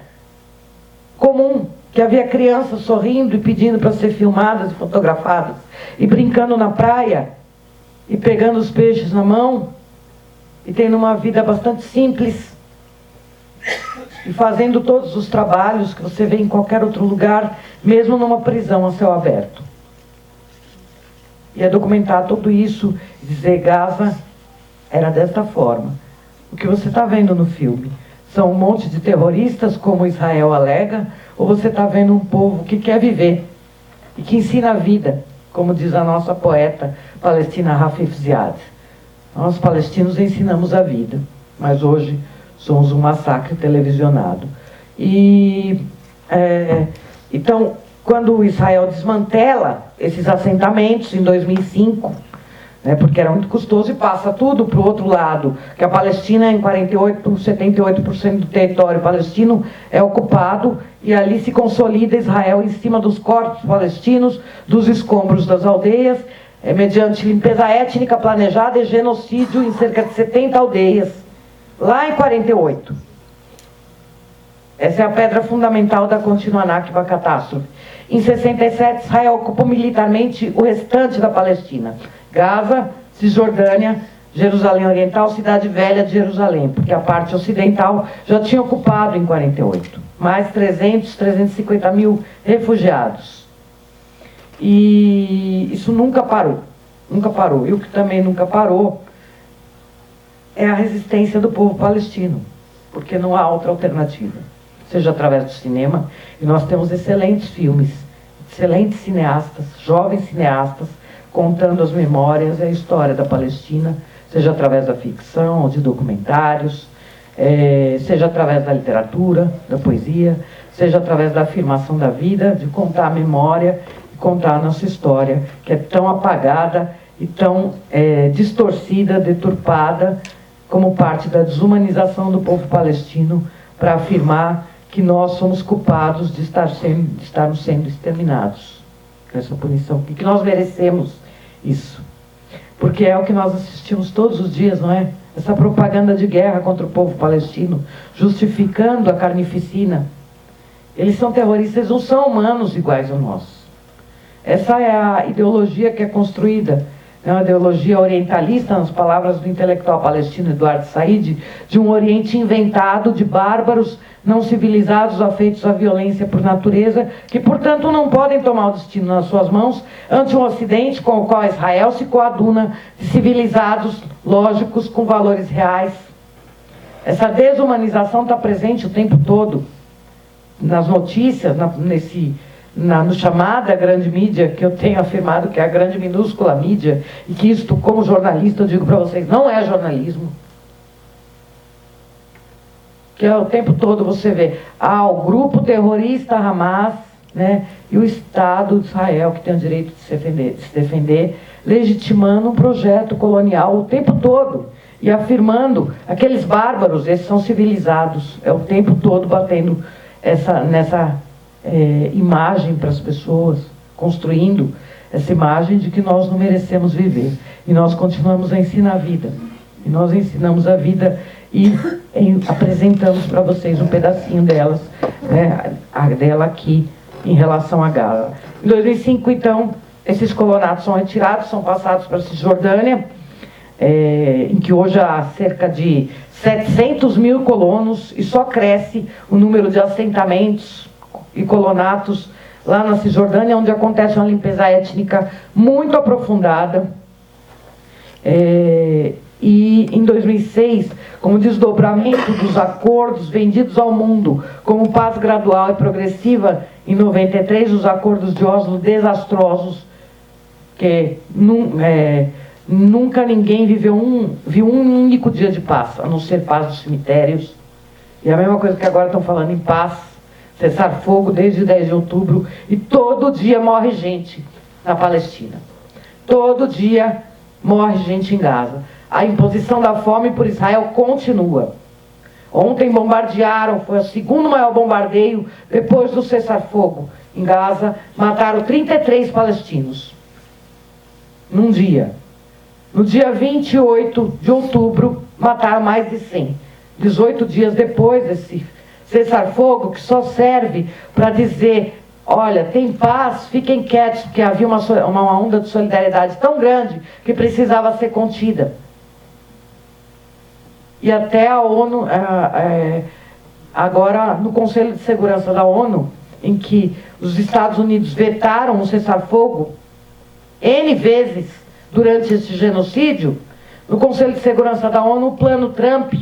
comum, que havia crianças sorrindo e pedindo para ser filmadas e fotografadas, e brincando na praia, e pegando os peixes na mão, e tendo uma vida bastante simples, e fazendo todos os trabalhos que você vê em qualquer outro lugar, mesmo numa prisão a céu aberto. E é documentar tudo isso e dizer: Gaza era desta forma. O que você está vendo no filme são um monte de terroristas, como Israel alega, ou você está vendo um povo que quer viver e que ensina a vida, como diz a nossa poeta palestina Rafif Ziad. Nós palestinos ensinamos a vida, mas hoje somos um massacre televisionado. Então, quando Israel desmantela esses assentamentos em 2005, porque era muito custoso, e passa tudo para o outro lado, que a Palestina, em 78% do território palestino é ocupado, e ali se consolida Israel em cima dos corpos palestinos, dos escombros das aldeias, mediante limpeza étnica planejada e genocídio em cerca de 70 aldeias, lá em 48. Essa é a pedra fundamental da contínua Nakba catástrofe. Em 67, Israel ocupou militarmente o restante da Palestina. Gaza, Cisjordânia, Jerusalém Oriental, Cidade Velha de Jerusalém, porque a parte ocidental já tinha ocupado em 48. Mais 350 mil refugiados. E isso nunca parou. Nunca parou. E o que também nunca parou é a resistência do povo palestino, porque não há outra alternativa. Seja através do cinema, e nós temos excelentes filmes, excelentes cineastas, jovens cineastas, contando as memórias e a história da Palestina, seja através da ficção ou de documentários, seja através da literatura, da poesia, seja através da afirmação da vida, de contar a memória e contar a nossa história, que é tão apagada e tão distorcida, deturpada, como parte da desumanização do povo palestino, para afirmar que nós somos culpados de estarmos sendo exterminados nessa punição, e que nós merecemos isso, porque é o que nós assistimos todos os dias, não é? Essa propaganda de guerra contra o povo palestino, justificando a carnificina. Eles são terroristas, eles não são humanos iguais a nós. Essa é a ideologia que é construída, é uma ideologia orientalista, nas palavras do intelectual palestino Eduardo Said, de um Oriente inventado de bárbaros não civilizados, afeitos à violência por natureza, que, portanto, não podem tomar o destino nas suas mãos ante um Ocidente com o qual Israel se coaduna de civilizados, lógicos, com valores reais. Essa desumanização está presente o tempo todo nas notícias, no chamada grande mídia, que eu tenho afirmado que é a grande minúscula mídia, e que isto, como jornalista, eu digo para vocês, não é jornalismo. Que o tempo todo você vê o grupo terrorista Hamas, e o Estado de Israel, que tem o direito de se defender, legitimando um projeto colonial o tempo todo, e afirmando aqueles bárbaros, esses são civilizados, o tempo todo batendo nessa imagem para as pessoas, construindo essa imagem de que nós não merecemos viver. E nós continuamos a ensinar a vida. E nós ensinamos a vida e apresentamos para vocês um pedacinho delas, né, dela aqui, em relação a Gaza. Em 2005, então, esses colonatos são retirados, são passados para a Cisjordânia, em que hoje há cerca de 700 mil colonos, e só cresce o número de assentamentos e colonatos lá na Cisjordânia, onde acontece uma limpeza étnica muito aprofundada. E em 2006, como desdobramento dos acordos vendidos ao mundo como paz gradual e progressiva, em 93, os acordos de Oslo desastrosos, que nunca ninguém viu um único dia de paz, a não ser paz dos cemitérios. E a mesma coisa que agora estão falando em paz, cessar fogo desde 10 de outubro, e todo dia morre gente na Palestina. Todo dia morre gente em Gaza. A imposição da fome por Israel continua. Ontem bombardearam, foi o segundo maior bombardeio depois do cessar-fogo em Gaza, mataram 33 palestinos num dia. No dia 28 de outubro, mataram mais de 100. 18 dias depois desse cessar-fogo, que só serve para dizer: olha, tem paz, fiquem quietos, porque havia uma onda de solidariedade tão grande que precisava ser contida. E até a ONU, agora no Conselho de Segurança da ONU, em que os Estados Unidos vetaram o cessar-fogo N vezes durante esse genocídio, no Conselho de Segurança da ONU, o plano Trump,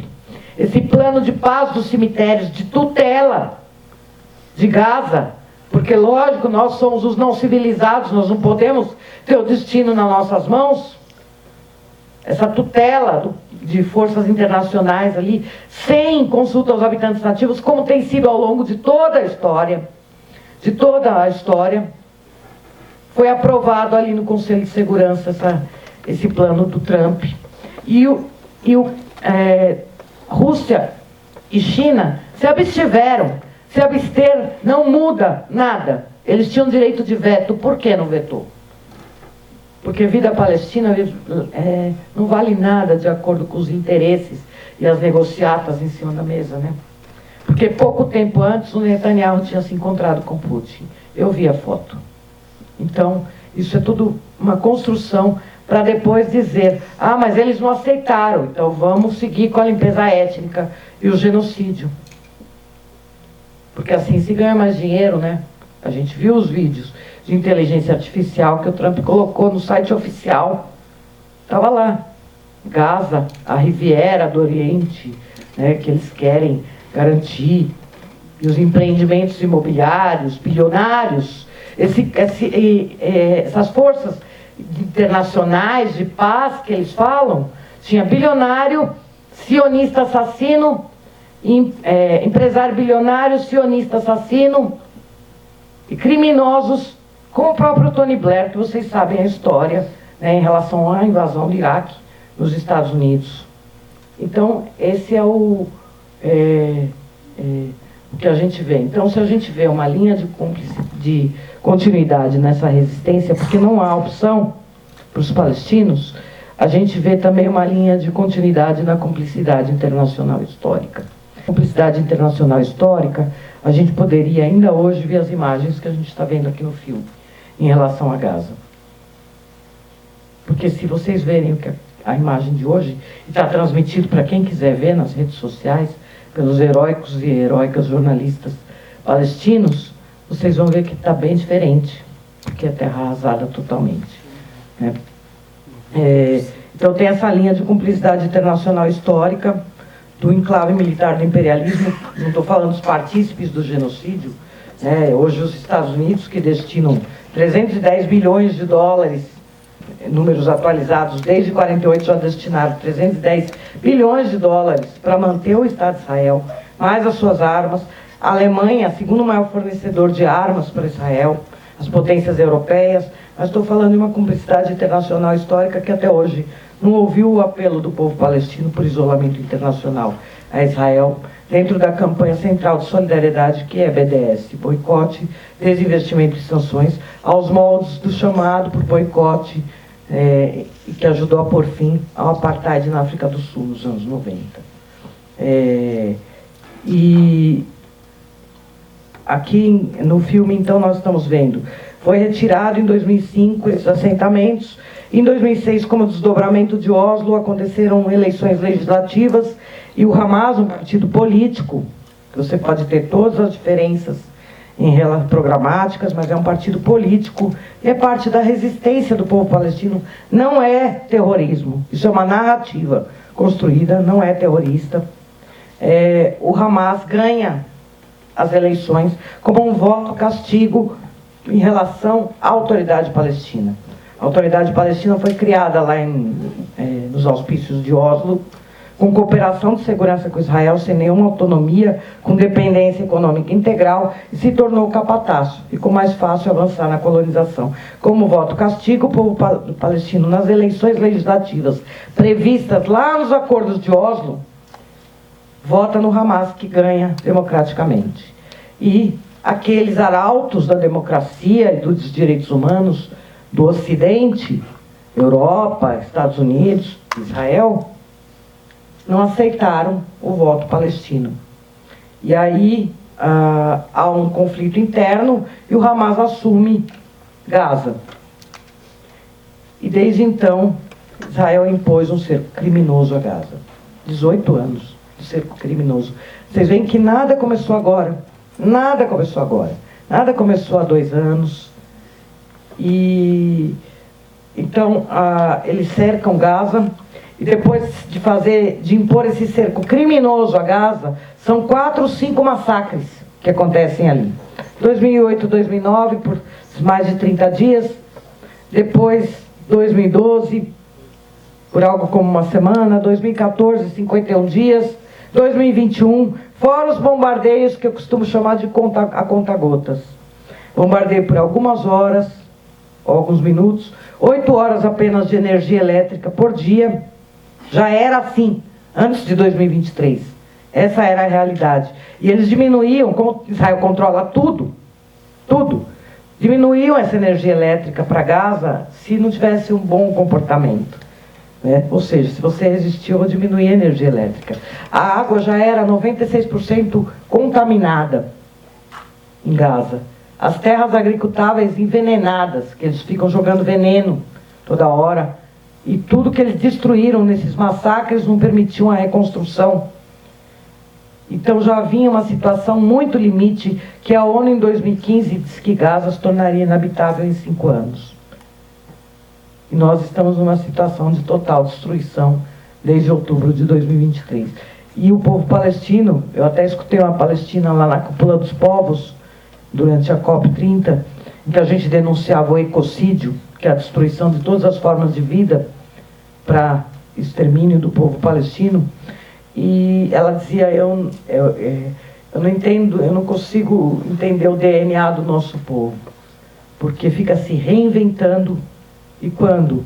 esse plano de paz dos cemitérios, de tutela de Gaza, porque, lógico, nós somos os não civilizados, nós não podemos ter o destino nas nossas mãos. Essa tutela de forças internacionais ali, sem consulta aos habitantes nativos, como tem sido ao longo de toda a história, foi aprovado ali no Conselho de Segurança esse plano do Trump. E Rússia e China se abstiveram. Se abster não muda nada. Eles tinham direito de veto. Por que não vetou? Porque a vida palestina não vale nada de acordo com os interesses e as negociatas em cima da mesa, né? Porque pouco tempo antes o Netanyahu tinha se encontrado com Putin. Eu vi a foto. Então, isso é tudo uma construção para depois dizer: ah, mas eles não aceitaram, então vamos seguir com a limpeza étnica e o genocídio. Porque assim se ganha mais dinheiro, né? A gente viu os vídeos de inteligência artificial que o Trump colocou no site oficial. Estava lá. Gaza, a Riviera do Oriente, né, que eles querem garantir. E os empreendimentos imobiliários, bilionários. Essas forças internacionais de paz que eles falam, tinha bilionário, sionista assassino, empresário bilionário, sionista assassino e criminosos, como o próprio Tony Blair, que vocês sabem a história, né, em relação à invasão do Iraque nos Estados Unidos. Então, esse é o que a gente vê. Então, se a gente vê uma linha de continuidade nessa resistência, porque não há opção para os palestinos, a gente vê também uma linha de continuidade na cumplicidade internacional histórica. Cumplicidade internacional histórica, a gente poderia ainda hoje ver as imagens que a gente está vendo aqui no filme, em relação a Gaza. Porque se vocês verem a imagem de hoje, está transmitido para quem quiser ver nas redes sociais, pelos heróicos e heróicas jornalistas palestinos, vocês vão ver que está bem diferente, porque é terra arrasada totalmente, né? Então tem essa linha de cumplicidade internacional histórica, do enclave militar do imperialismo, não estou falando dos partícipes do genocídio, né? Hoje os Estados Unidos, que destinam 310 bilhões de dólares, números atualizados, desde 48 já destinaram 310 bilhões de dólares para manter o Estado de Israel, mais as suas armas. A Alemanha, segundo maior fornecedor de armas para Israel, as potências europeias. Mas estou falando de uma cumplicidade internacional histórica que até hoje não ouviu o apelo do povo palestino por isolamento internacional a Israel, dentro da campanha central de solidariedade, que é BDS, boicote, desinvestimento e sanções, aos moldes do chamado por boicote, que ajudou a pôr fim ao apartheid na África do Sul nos anos 90. E aqui no filme, então, nós estamos vendo, foi retirado em 2005 esses assentamentos. Em 2006, como desdobramento de Oslo, aconteceram eleições legislativas e o Hamas, um partido político, que você pode ter todas as diferenças programáticas, mas é um partido político e é parte da resistência do povo palestino. Não é terrorismo, isso é uma narrativa construída, não é terrorista. O Hamas ganha as eleições como um voto castigo em relação à autoridade palestina. A autoridade palestina foi criada lá nos auspícios de Oslo, com cooperação de segurança com Israel, sem nenhuma autonomia, com dependência econômica integral, e se tornou capataz. Ficou mais fácil avançar na colonização. Como voto castigo, o povo palestino, nas eleições legislativas previstas lá nos acordos de Oslo, vota no Hamas, que ganha democraticamente. E aqueles arautos da democracia e dos direitos humanos do Ocidente, Europa, Estados Unidos, Israel, não aceitaram o voto palestino. E aí há um conflito interno e o Hamas assume Gaza. E desde então, Israel impôs um cerco criminoso a Gaza. 18 anos de cerco criminoso. Vocês veem que nada começou agora. Nada começou agora. Nada começou há 2 anos. E então eles cercam Gaza. E depois de impor esse cerco criminoso a Gaza, são 4 ou 5 massacres que acontecem ali. 2008, 2009, por mais de 30 dias. Depois, 2012, por algo como uma semana. 2014, 51 dias. 2021, fora os bombardeios que eu costumo chamar de a conta-gotas. Bombardeio por algumas horas, alguns minutos, 8 horas apenas de energia elétrica por dia. Já era assim, antes de 2023. Essa era a realidade. E eles diminuíam, como Israel controla tudo, diminuíam essa energia elétrica para Gaza se não tivesse um bom comportamento. Ou seja, se você resistir, eu vou diminuir a energia elétrica. A água já era 96% contaminada em Gaza. As terras agricultáveis envenenadas, que eles ficam jogando veneno toda hora. E tudo que eles destruíram nesses massacres não permitiu a reconstrução. Então já vinha uma situação muito limite, que a ONU em 2015 disse que Gaza se tornaria inabitável em 5 anos. E nós estamos numa situação de total destruição desde outubro de 2023. E o povo palestino, eu até escutei uma palestina lá na Cúpula dos Povos, durante a COP30, em que a gente denunciava o ecocídio, que é a destruição de todas as formas de vida para extermínio do povo palestino. E ela dizia, eu não entendo, eu não consigo entender o DNA do nosso povo, porque fica se reinventando. E quando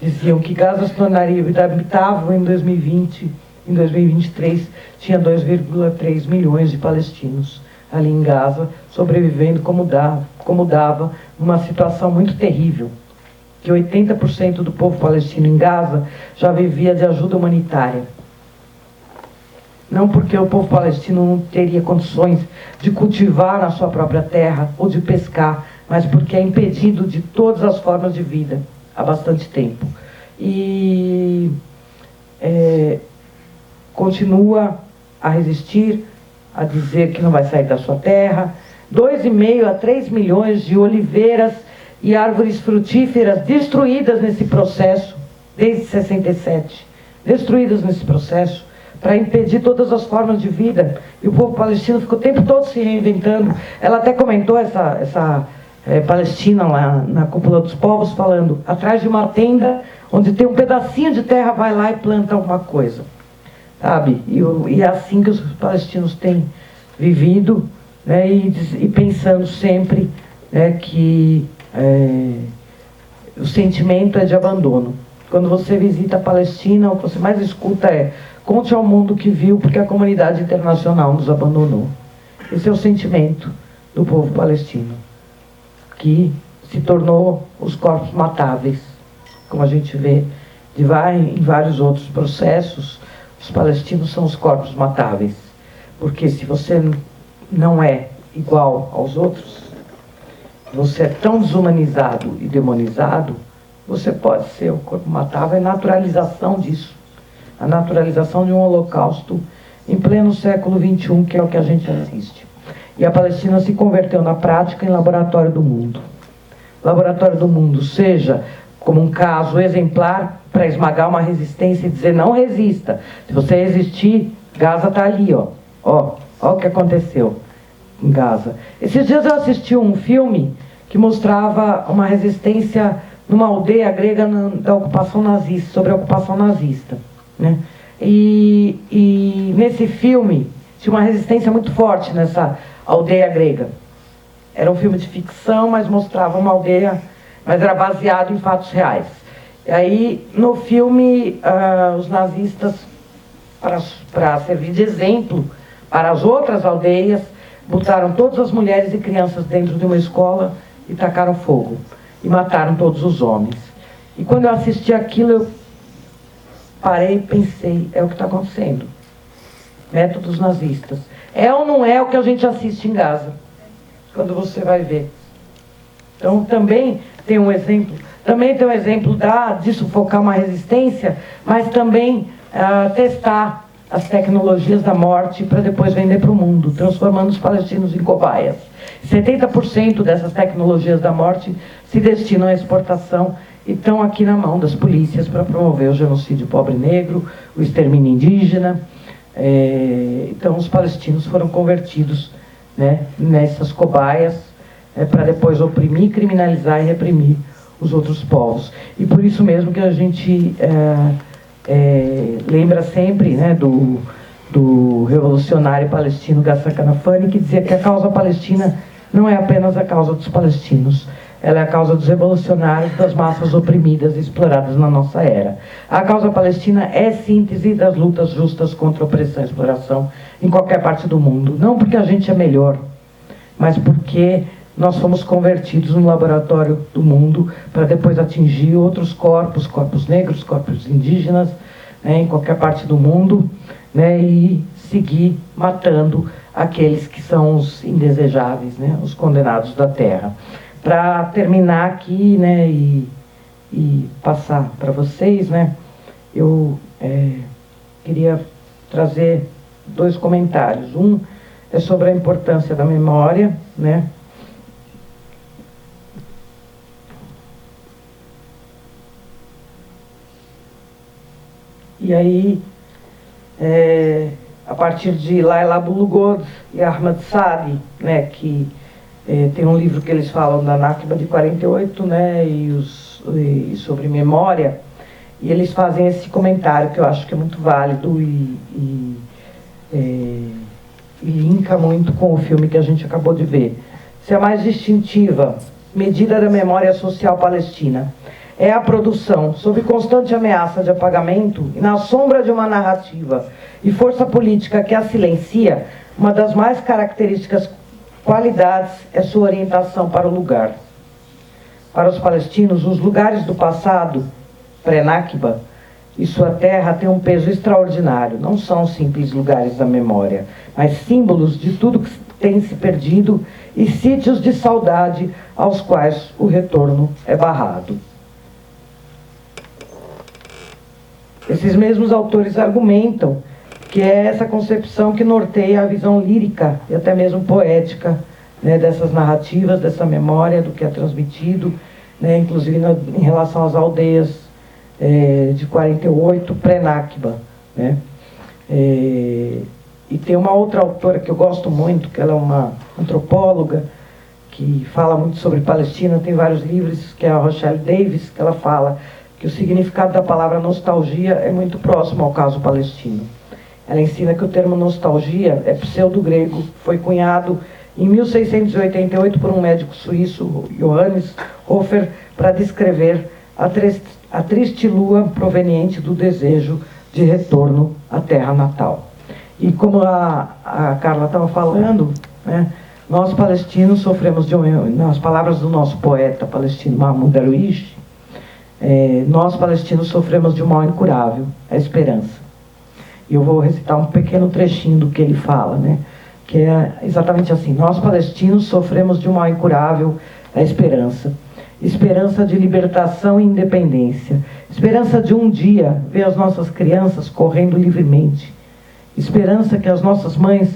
diziam que Gaza se tornaria habitável em 2020, em 2023, tinha 2,3 milhões de palestinos ali em Gaza, sobrevivendo como dava, numa situação muito terrível, que 80% do povo palestino em Gaza já vivia de ajuda humanitária. Não porque o povo palestino não teria condições de cultivar na sua própria terra ou de pescar, mas porque é impedido de todas as formas de vida há bastante tempo. E continua a resistir, a dizer que não vai sair da sua terra. 2,5 a 3 milhões de oliveiras e árvores frutíferas destruídas nesse processo, desde 67, destruídas nesse processo, para impedir todas as formas de vida. E o povo palestino ficou o tempo todo se reinventando. Ela até comentou, essa palestina lá na Cúpula dos Povos, falando, atrás de uma tenda, onde tem um pedacinho de terra, vai lá e planta alguma coisa. Sabe? E é assim que os palestinos têm vivido, né, e pensando sempre, né, que o sentimento é de abandono. Quando você visita a Palestina, o que você mais escuta é: conte ao mundo que viu, porque a comunidade internacional nos abandonou. Esse é o sentimento do povo palestino, que se tornou os corpos matáveis. Como a gente vê em vários outros processos, os palestinos são os corpos matáveis. Porque se você não é igual aos outros, você é tão desumanizado e demonizado, você pode ser o corpo matável. É a naturalização disso. A naturalização de um holocausto em pleno século XXI, que é o que a gente assiste. E a Palestina se converteu na prática em laboratório do mundo. Laboratório do mundo, seja como um caso exemplar para esmagar uma resistência e dizer não resista. Se você resistir, Gaza está ali, ó. Ó o que aconteceu em Gaza. Esses dias eu assisti um filme que mostrava uma resistência numa aldeia grega da ocupação nazista, sobre a ocupação nazista, né? E nesse filme tinha uma resistência muito forte nessa aldeia grega. Era um filme de ficção, mas mostrava uma aldeia, mas era baseado em fatos reais. E aí, no filme, os nazistas, para servir de exemplo para as outras aldeias, botaram todas as mulheres e crianças dentro de uma escola e tacaram fogo. E mataram todos os homens. E quando eu assisti aquilo, eu parei e pensei, é o que está acontecendo. Métodos nazistas. É ou não é o que a gente assiste em Gaza? Quando você vai ver. Então também tem um exemplo de sufocar uma resistência, mas também testar as tecnologias da morte para depois vender para o mundo, transformando os palestinos em cobaias. 70% dessas tecnologias da morte se destinam à exportação e estão aqui na mão das polícias para promover o genocídio pobre negro, o extermínio indígena. Então os palestinos foram convertidos, né, nessas cobaias para depois oprimir, criminalizar e reprimir os outros povos. E por isso mesmo que a gente lembra sempre, né, do revolucionário palestino Ghassan Kanafani, que dizia que a causa palestina não é apenas a causa dos palestinos, ela é a causa dos revolucionários, das massas oprimidas e exploradas na nossa era. A causa palestina é síntese das lutas justas contra a opressão e exploração em qualquer parte do mundo. Não porque a gente é melhor, mas porque nós fomos convertidos no laboratório do mundo para depois atingir outros corpos, corpos negros, corpos indígenas, né, em qualquer parte do mundo, né, e seguir matando aqueles que são os indesejáveis, né, os condenados da terra. Para terminar aqui, né, e passar para vocês, né, eu queria trazer 2 comentários. Um é sobre a importância da memória, né, e aí, a partir de Laila Abulugod e Ahmad Saadi, né, que tem um livro que eles falam da Nakba de 48, né, e sobre memória, e eles fazem esse comentário que eu acho que é muito válido e linka muito com o filme que a gente acabou de ver. Se a mais distintiva medida da memória social palestina é a produção, sob constante ameaça de apagamento e na sombra de uma narrativa e força política que a silencia, uma das mais características qualidades é sua orientação para o lugar. Para os palestinos, os lugares do passado, pré-Nakba, e sua terra têm um peso extraordinário. Não são simples lugares da memória, mas símbolos de tudo que tem se perdido e sítios de saudade aos quais o retorno é barrado. Esses mesmos autores argumentam que é essa concepção que norteia a visão lírica e até mesmo poética, né, dessas narrativas, dessa memória, do que é transmitido, né, inclusive em relação às aldeias de 48, pré-Nakba, né. E tem uma outra autora que eu gosto muito, que ela é uma antropóloga, que fala muito sobre Palestina, tem vários livros, que é a Rochelle Davis, que ela fala que o significado da palavra nostalgia é muito próximo ao caso palestino. Ela ensina que o termo nostalgia é pseudo-grego, foi cunhado em 1688 por um médico suíço, Johannes Hofer, para descrever a triste lua proveniente do desejo de retorno à terra natal. E como a Carla estava falando, né, nós palestinos sofremos nas palavras do nosso poeta palestino Mahmoud Darwish, nós palestinos sofremos de um mal incurável, a esperança. E eu vou recitar um pequeno trechinho do que ele fala, né, que é exatamente assim: nós palestinos sofremos de um mal incurável, a esperança. Esperança de libertação e independência. Esperança de um dia ver as nossas crianças correndo livremente. Esperança que as nossas mães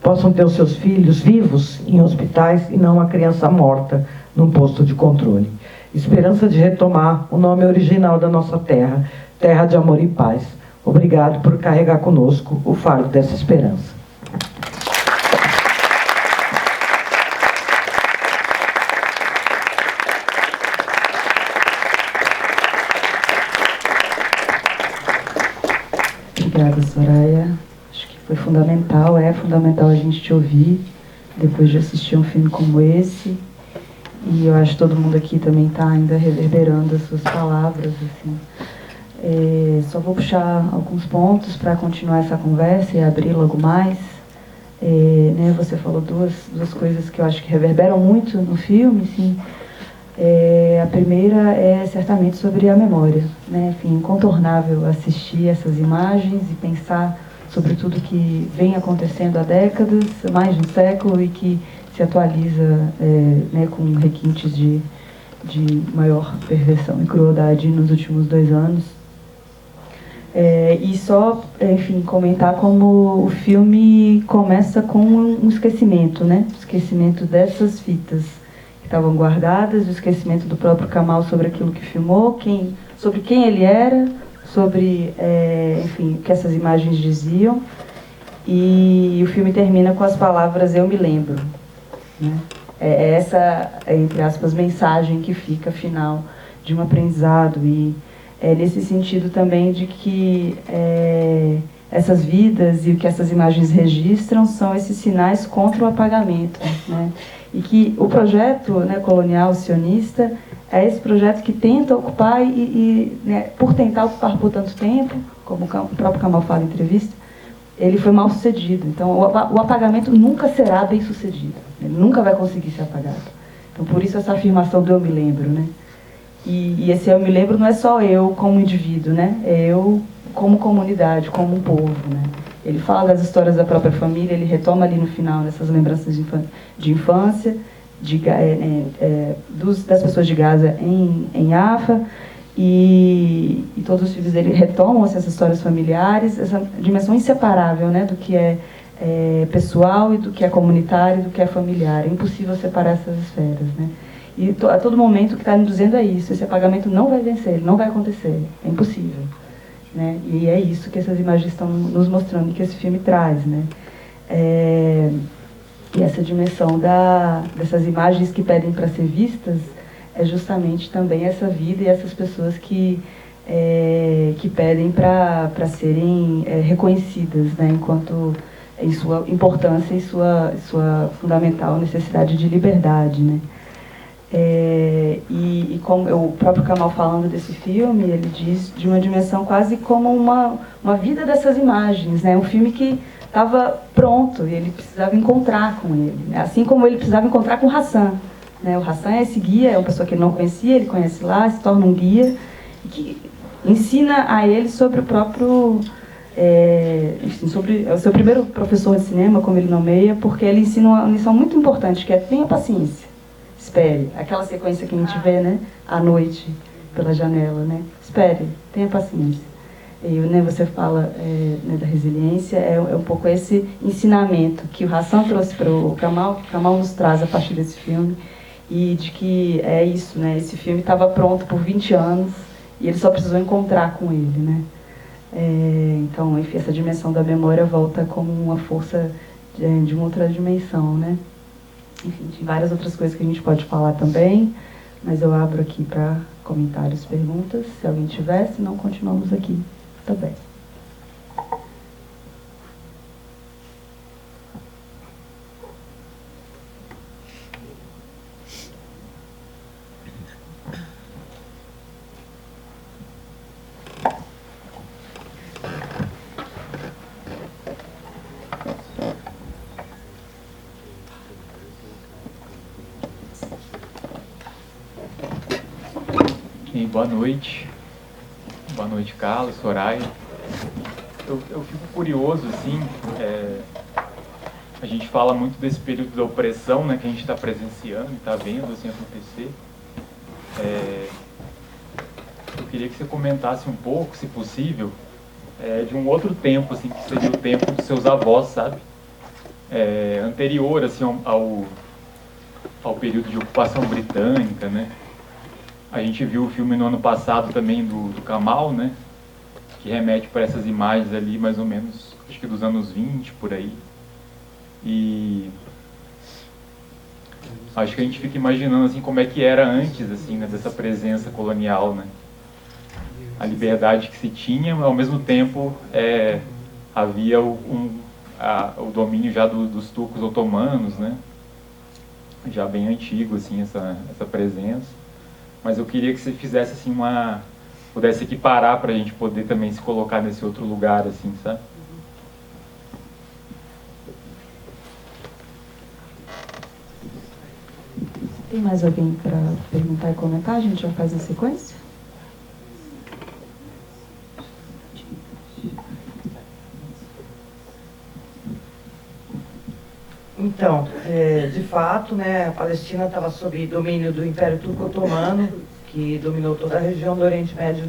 possam ter os seus filhos vivos em hospitais e não uma criança morta num posto de controle. Esperança de retomar o nome original da nossa terra, terra de amor e paz. Obrigado por carregar conosco o fardo dessa esperança. Obrigada, Soraya. Acho que foi fundamental, é fundamental a gente te ouvir depois de assistir um filme como esse. E eu acho que todo mundo aqui também está ainda reverberando as suas palavras. Assim. Só vou puxar alguns pontos para continuar essa conversa e abrir logo mais. Né, você falou duas coisas que eu acho que reverberam muito no filme. Assim. A primeira é certamente sobre a memória, né? Enfim, incontornável assistir essas imagens e pensar sobre tudo que vem acontecendo há décadas, mais de um século, e que se atualiza né, com requintes de maior perversão e crueldade nos últimos 2 anos. E só, enfim, comentar como o filme começa com um esquecimento, né? Esquecimento dessas fitas estavam guardadas, o esquecimento do próprio Kamal sobre aquilo que filmou, sobre quem ele era, sobre, enfim, o que essas imagens diziam. E o filme termina com as palavras "eu me lembro". Né? Essa, entre aspas, mensagem que fica final de um aprendizado. E nesse sentido também de que essas vidas e o que essas imagens registram são esses sinais contra o apagamento, né? E que o projeto, né, colonial sionista é esse projeto que tenta ocupar né, por tentar ocupar por tanto tempo, como o próprio Kamal fala em entrevista, ele foi mal sucedido. Então o apagamento nunca será bem sucedido, ele nunca vai conseguir ser apagado. Então por isso essa afirmação do "eu me lembro", né? E esse "eu me lembro" não é só eu como indivíduo, né? É eu como comunidade, como um povo, né? Ele fala das histórias da própria família, ele retoma ali no final nessas lembranças de infância, das pessoas de Gaza em Yafa, e todos os filhos dele retomam essas histórias familiares, essa dimensão inseparável, né, do que é pessoal e do que é comunitário e do que é familiar. É impossível separar essas esferas, né? E a todo momento o que está nos dizendo é isso: esse apagamento não vai vencer, ele não vai acontecer, é impossível. Né? E é isso que essas imagens estão nos mostrando, que esse filme traz, né? E essa dimensão dessas imagens que pedem para ser vistas é justamente também essa vida e essas pessoas que pedem para serem reconhecidas, né? Enquanto em sua importância e sua fundamental necessidade de liberdade, né? E como o próprio Kamal falando desse filme, ele diz de uma dimensão quase como uma vida dessas imagens, né? Um filme que estava pronto e ele precisava encontrar com ele, né? Assim como ele precisava encontrar com o Hassan, né? O Hassan é esse guia, é uma pessoa que ele não conhecia, ele conhece lá, se torna um guia que ensina a ele sobre o próprio sobre o seu primeiro professor de cinema, como ele nomeia, porque ele ensina uma lição muito importante, que é: tenha paciência. Espere, aquela sequência que a gente vê, né, à noite pela janela, né? Espere, tenha paciência. E né, você fala né, da resiliência, é um pouco esse ensinamento que o Hassan trouxe para o Kamal, que o Kamal nos traz a partir desse filme, e de que é isso, né? Esse filme estava pronto por 20 anos e ele só precisou encontrar com ele, né? Então, enfim, essa dimensão da memória volta como uma força de uma outra dimensão, né? Enfim, tem várias outras coisas que a gente pode falar também, mas eu abro aqui para comentários, perguntas, se alguém tiver, se não, continuamos aqui também. E boa noite. Boa noite, Carlos, Soraya. Eu fico curioso, assim, a gente fala muito desse período da opressão, né, que a gente está presenciando e está vendo assim, acontecer. Eu queria que você comentasse um pouco, se possível, de um outro tempo, assim, que seria o tempo dos seus avós, sabe? Anterior, assim, ao período de ocupação britânica, né? A gente viu o filme no ano passado também do Kamal, né? Que remete para essas imagens ali, mais ou menos, acho que dos anos 20, por aí. E acho que a gente fica imaginando, assim, como é que era antes, assim, né, dessa presença colonial, né? A liberdade que se tinha, mas ao mesmo tempo havia o domínio já dos turcos otomanos, né? Já bem antigo, assim, essa presença. Mas eu queria que você fizesse, assim, pudesse equiparar para a gente poder também se colocar nesse outro lugar, assim, sabe? Tem mais alguém para perguntar e comentar? A gente já faz a sequência? Então, de fato, né, a Palestina estava sob domínio do Império Turco Otomano, que dominou toda a região do Oriente Médio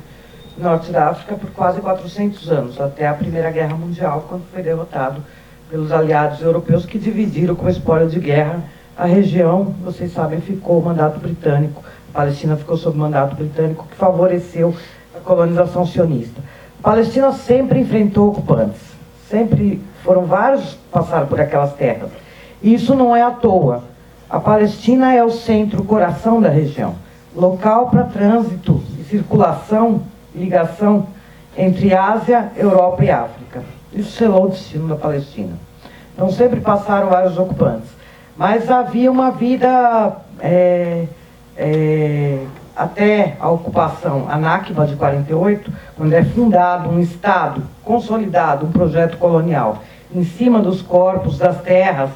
e Norte da África por quase 400 anos, até a Primeira Guerra Mundial, quando foi derrotado pelos aliados europeus que dividiram como espólio de guerra a região. Vocês sabem, ficou o mandato britânico, a Palestina ficou sob mandato britânico, que favoreceu a colonização sionista. A Palestina sempre enfrentou ocupantes, sempre foram vários que passaram por aquelas terras. Isso não é à toa. A Palestina é o centro, o coração da região, local para trânsito e circulação, ligação entre Ásia, Europa e África. Isso selou o destino da Palestina. Então sempre passaram vários ocupantes. Mas havia uma vida até a ocupação, a Nakba de 48, quando é fundado um Estado consolidado, um projeto colonial, em cima dos corpos, das terras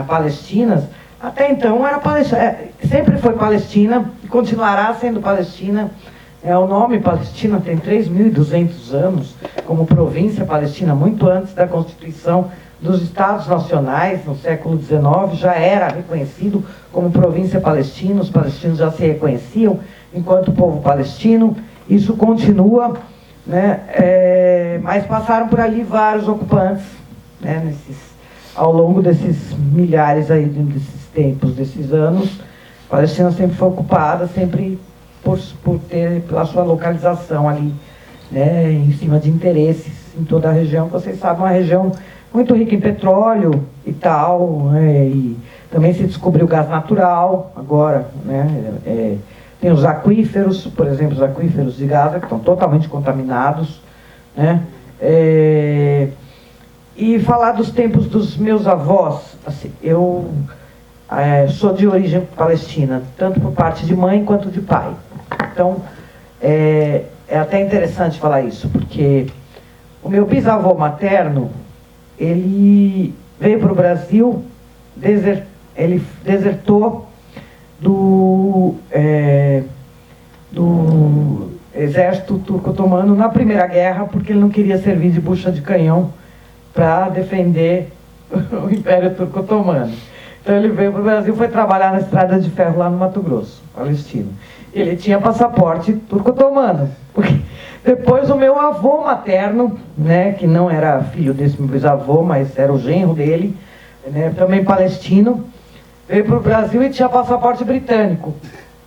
palestinas. Até então era sempre foi Palestina e continuará sendo Palestina. O nome Palestina tem 3.200 anos como província palestina, muito antes da constituição dos Estados Nacionais, no século XIX, já era reconhecido como província palestina, os palestinos já se reconheciam enquanto povo palestino. Isso continua, né, mas passaram por ali vários ocupantes, né, ao longo desses milhares aí, desses tempos, desses anos. A Palestina sempre foi ocupada, sempre pela sua localização ali, né, em cima de interesses em toda a região. Vocês sabem, uma região muito rica em petróleo e tal, né, e também se descobriu gás natural agora, né, tem os aquíferos, por exemplo, os aquíferos de Gaza, que estão totalmente contaminados, né, e falar dos tempos dos meus avós. Assim, eu sou de origem palestina, tanto por parte de mãe quanto de pai. Então, é até interessante falar isso, porque o meu bisavô materno, ele veio para o Brasil, ele desertou do exército turco-otomano na Primeira Guerra, porque ele não queria servir de bucha de canhão para defender o Império Turco-Otomano. Então ele veio para o Brasil, foi trabalhar na estrada de ferro lá no Mato Grosso, palestino. Ele tinha passaporte turco-otomano. Depois o meu avô materno, né, que não era filho desse meu bisavô, mas era o genro dele, né, também palestino, veio para o Brasil e tinha passaporte britânico.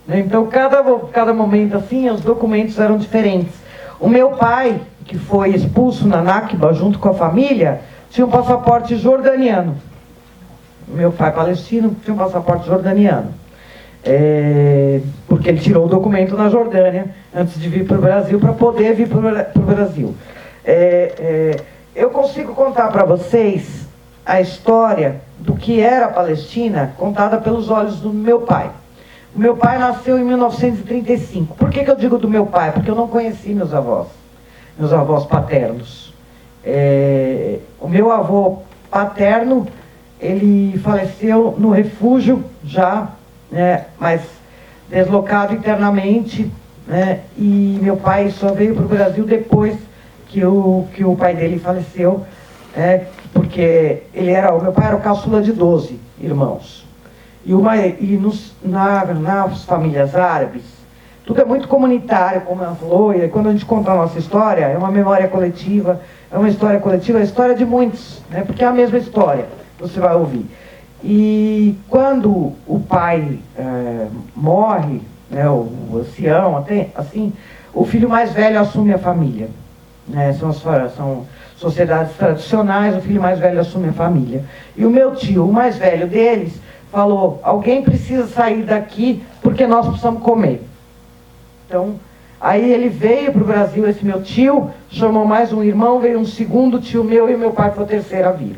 Então cada momento assim, os documentos eram diferentes. O meu pai, que foi expulso na Nakba junto com a família, tinha um passaporte jordaniano. Meu pai palestino tinha um passaporte jordaniano. Porque ele tirou o documento na Jordânia antes de vir para o Brasil, para poder vir para o Brasil. Eu consigo contar para vocês a história do que era a Palestina, contada pelos olhos do meu pai. O meu pai nasceu em 1935. Por que eu digo do meu pai? Porque eu não conheci meus avós paternos. O meu avô paterno, ele faleceu no refúgio já, né, mas deslocado internamente né? E meu pai só veio para o Brasil depois que o pai dele faleceu, porque meu pai era o caçula de 12 irmãos. Nas famílias árabes, tudo é muito comunitário, como ela falou, e quando a gente conta a nossa história, é uma memória coletiva, é uma história coletiva, é a história de muitos, né? Porque é a mesma história, você vai ouvir. E quando o pai morre, né, o ancião, até assim, o filho mais velho assume a família. Né? São sociedades tradicionais, o filho mais velho assume a família. E o meu tio, o mais velho deles, falou: alguém precisa sair daqui porque nós precisamos comer. Então, aí ele veio para o Brasil, esse meu tio, chamou mais um irmão, veio um segundo tio meu e meu pai foi o terceiro a vir.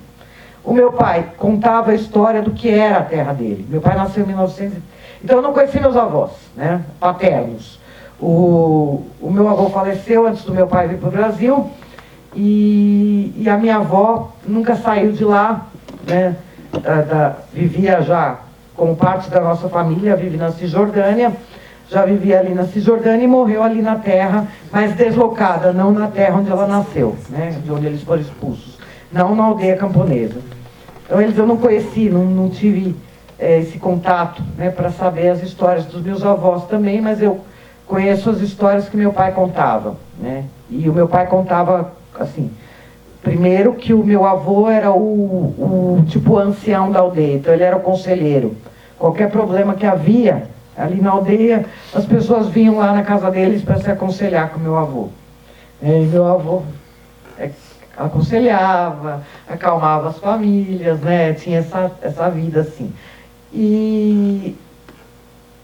O meu pai contava a história do que era a terra dele. Meu pai nasceu em 1900. Então eu não conheci meus avós, né, paternos. O meu avô faleceu antes do meu pai vir para o Brasil e a minha avó nunca saiu de lá, né, vivia já como parte da nossa família, vive na Cisjordânia, já vivia ali na Cisjordânia e morreu ali na terra, mas deslocada, não na terra onde ela nasceu, né, de onde eles foram expulsos, não na aldeia camponesa. Então eu não conheci, não tive esse contato, né, para saber as histórias dos meus avós também, mas eu conheço as histórias que meu pai contava, né? E o meu pai contava assim, primeiro que o meu avô era o tipo ancião da aldeia, então ele era o conselheiro. Qualquer problema que havia ali na aldeia, as pessoas vinham lá na casa deles para se aconselhar com o meu avô. E meu avô aconselhava, acalmava as famílias, né? Tinha essa vida assim. E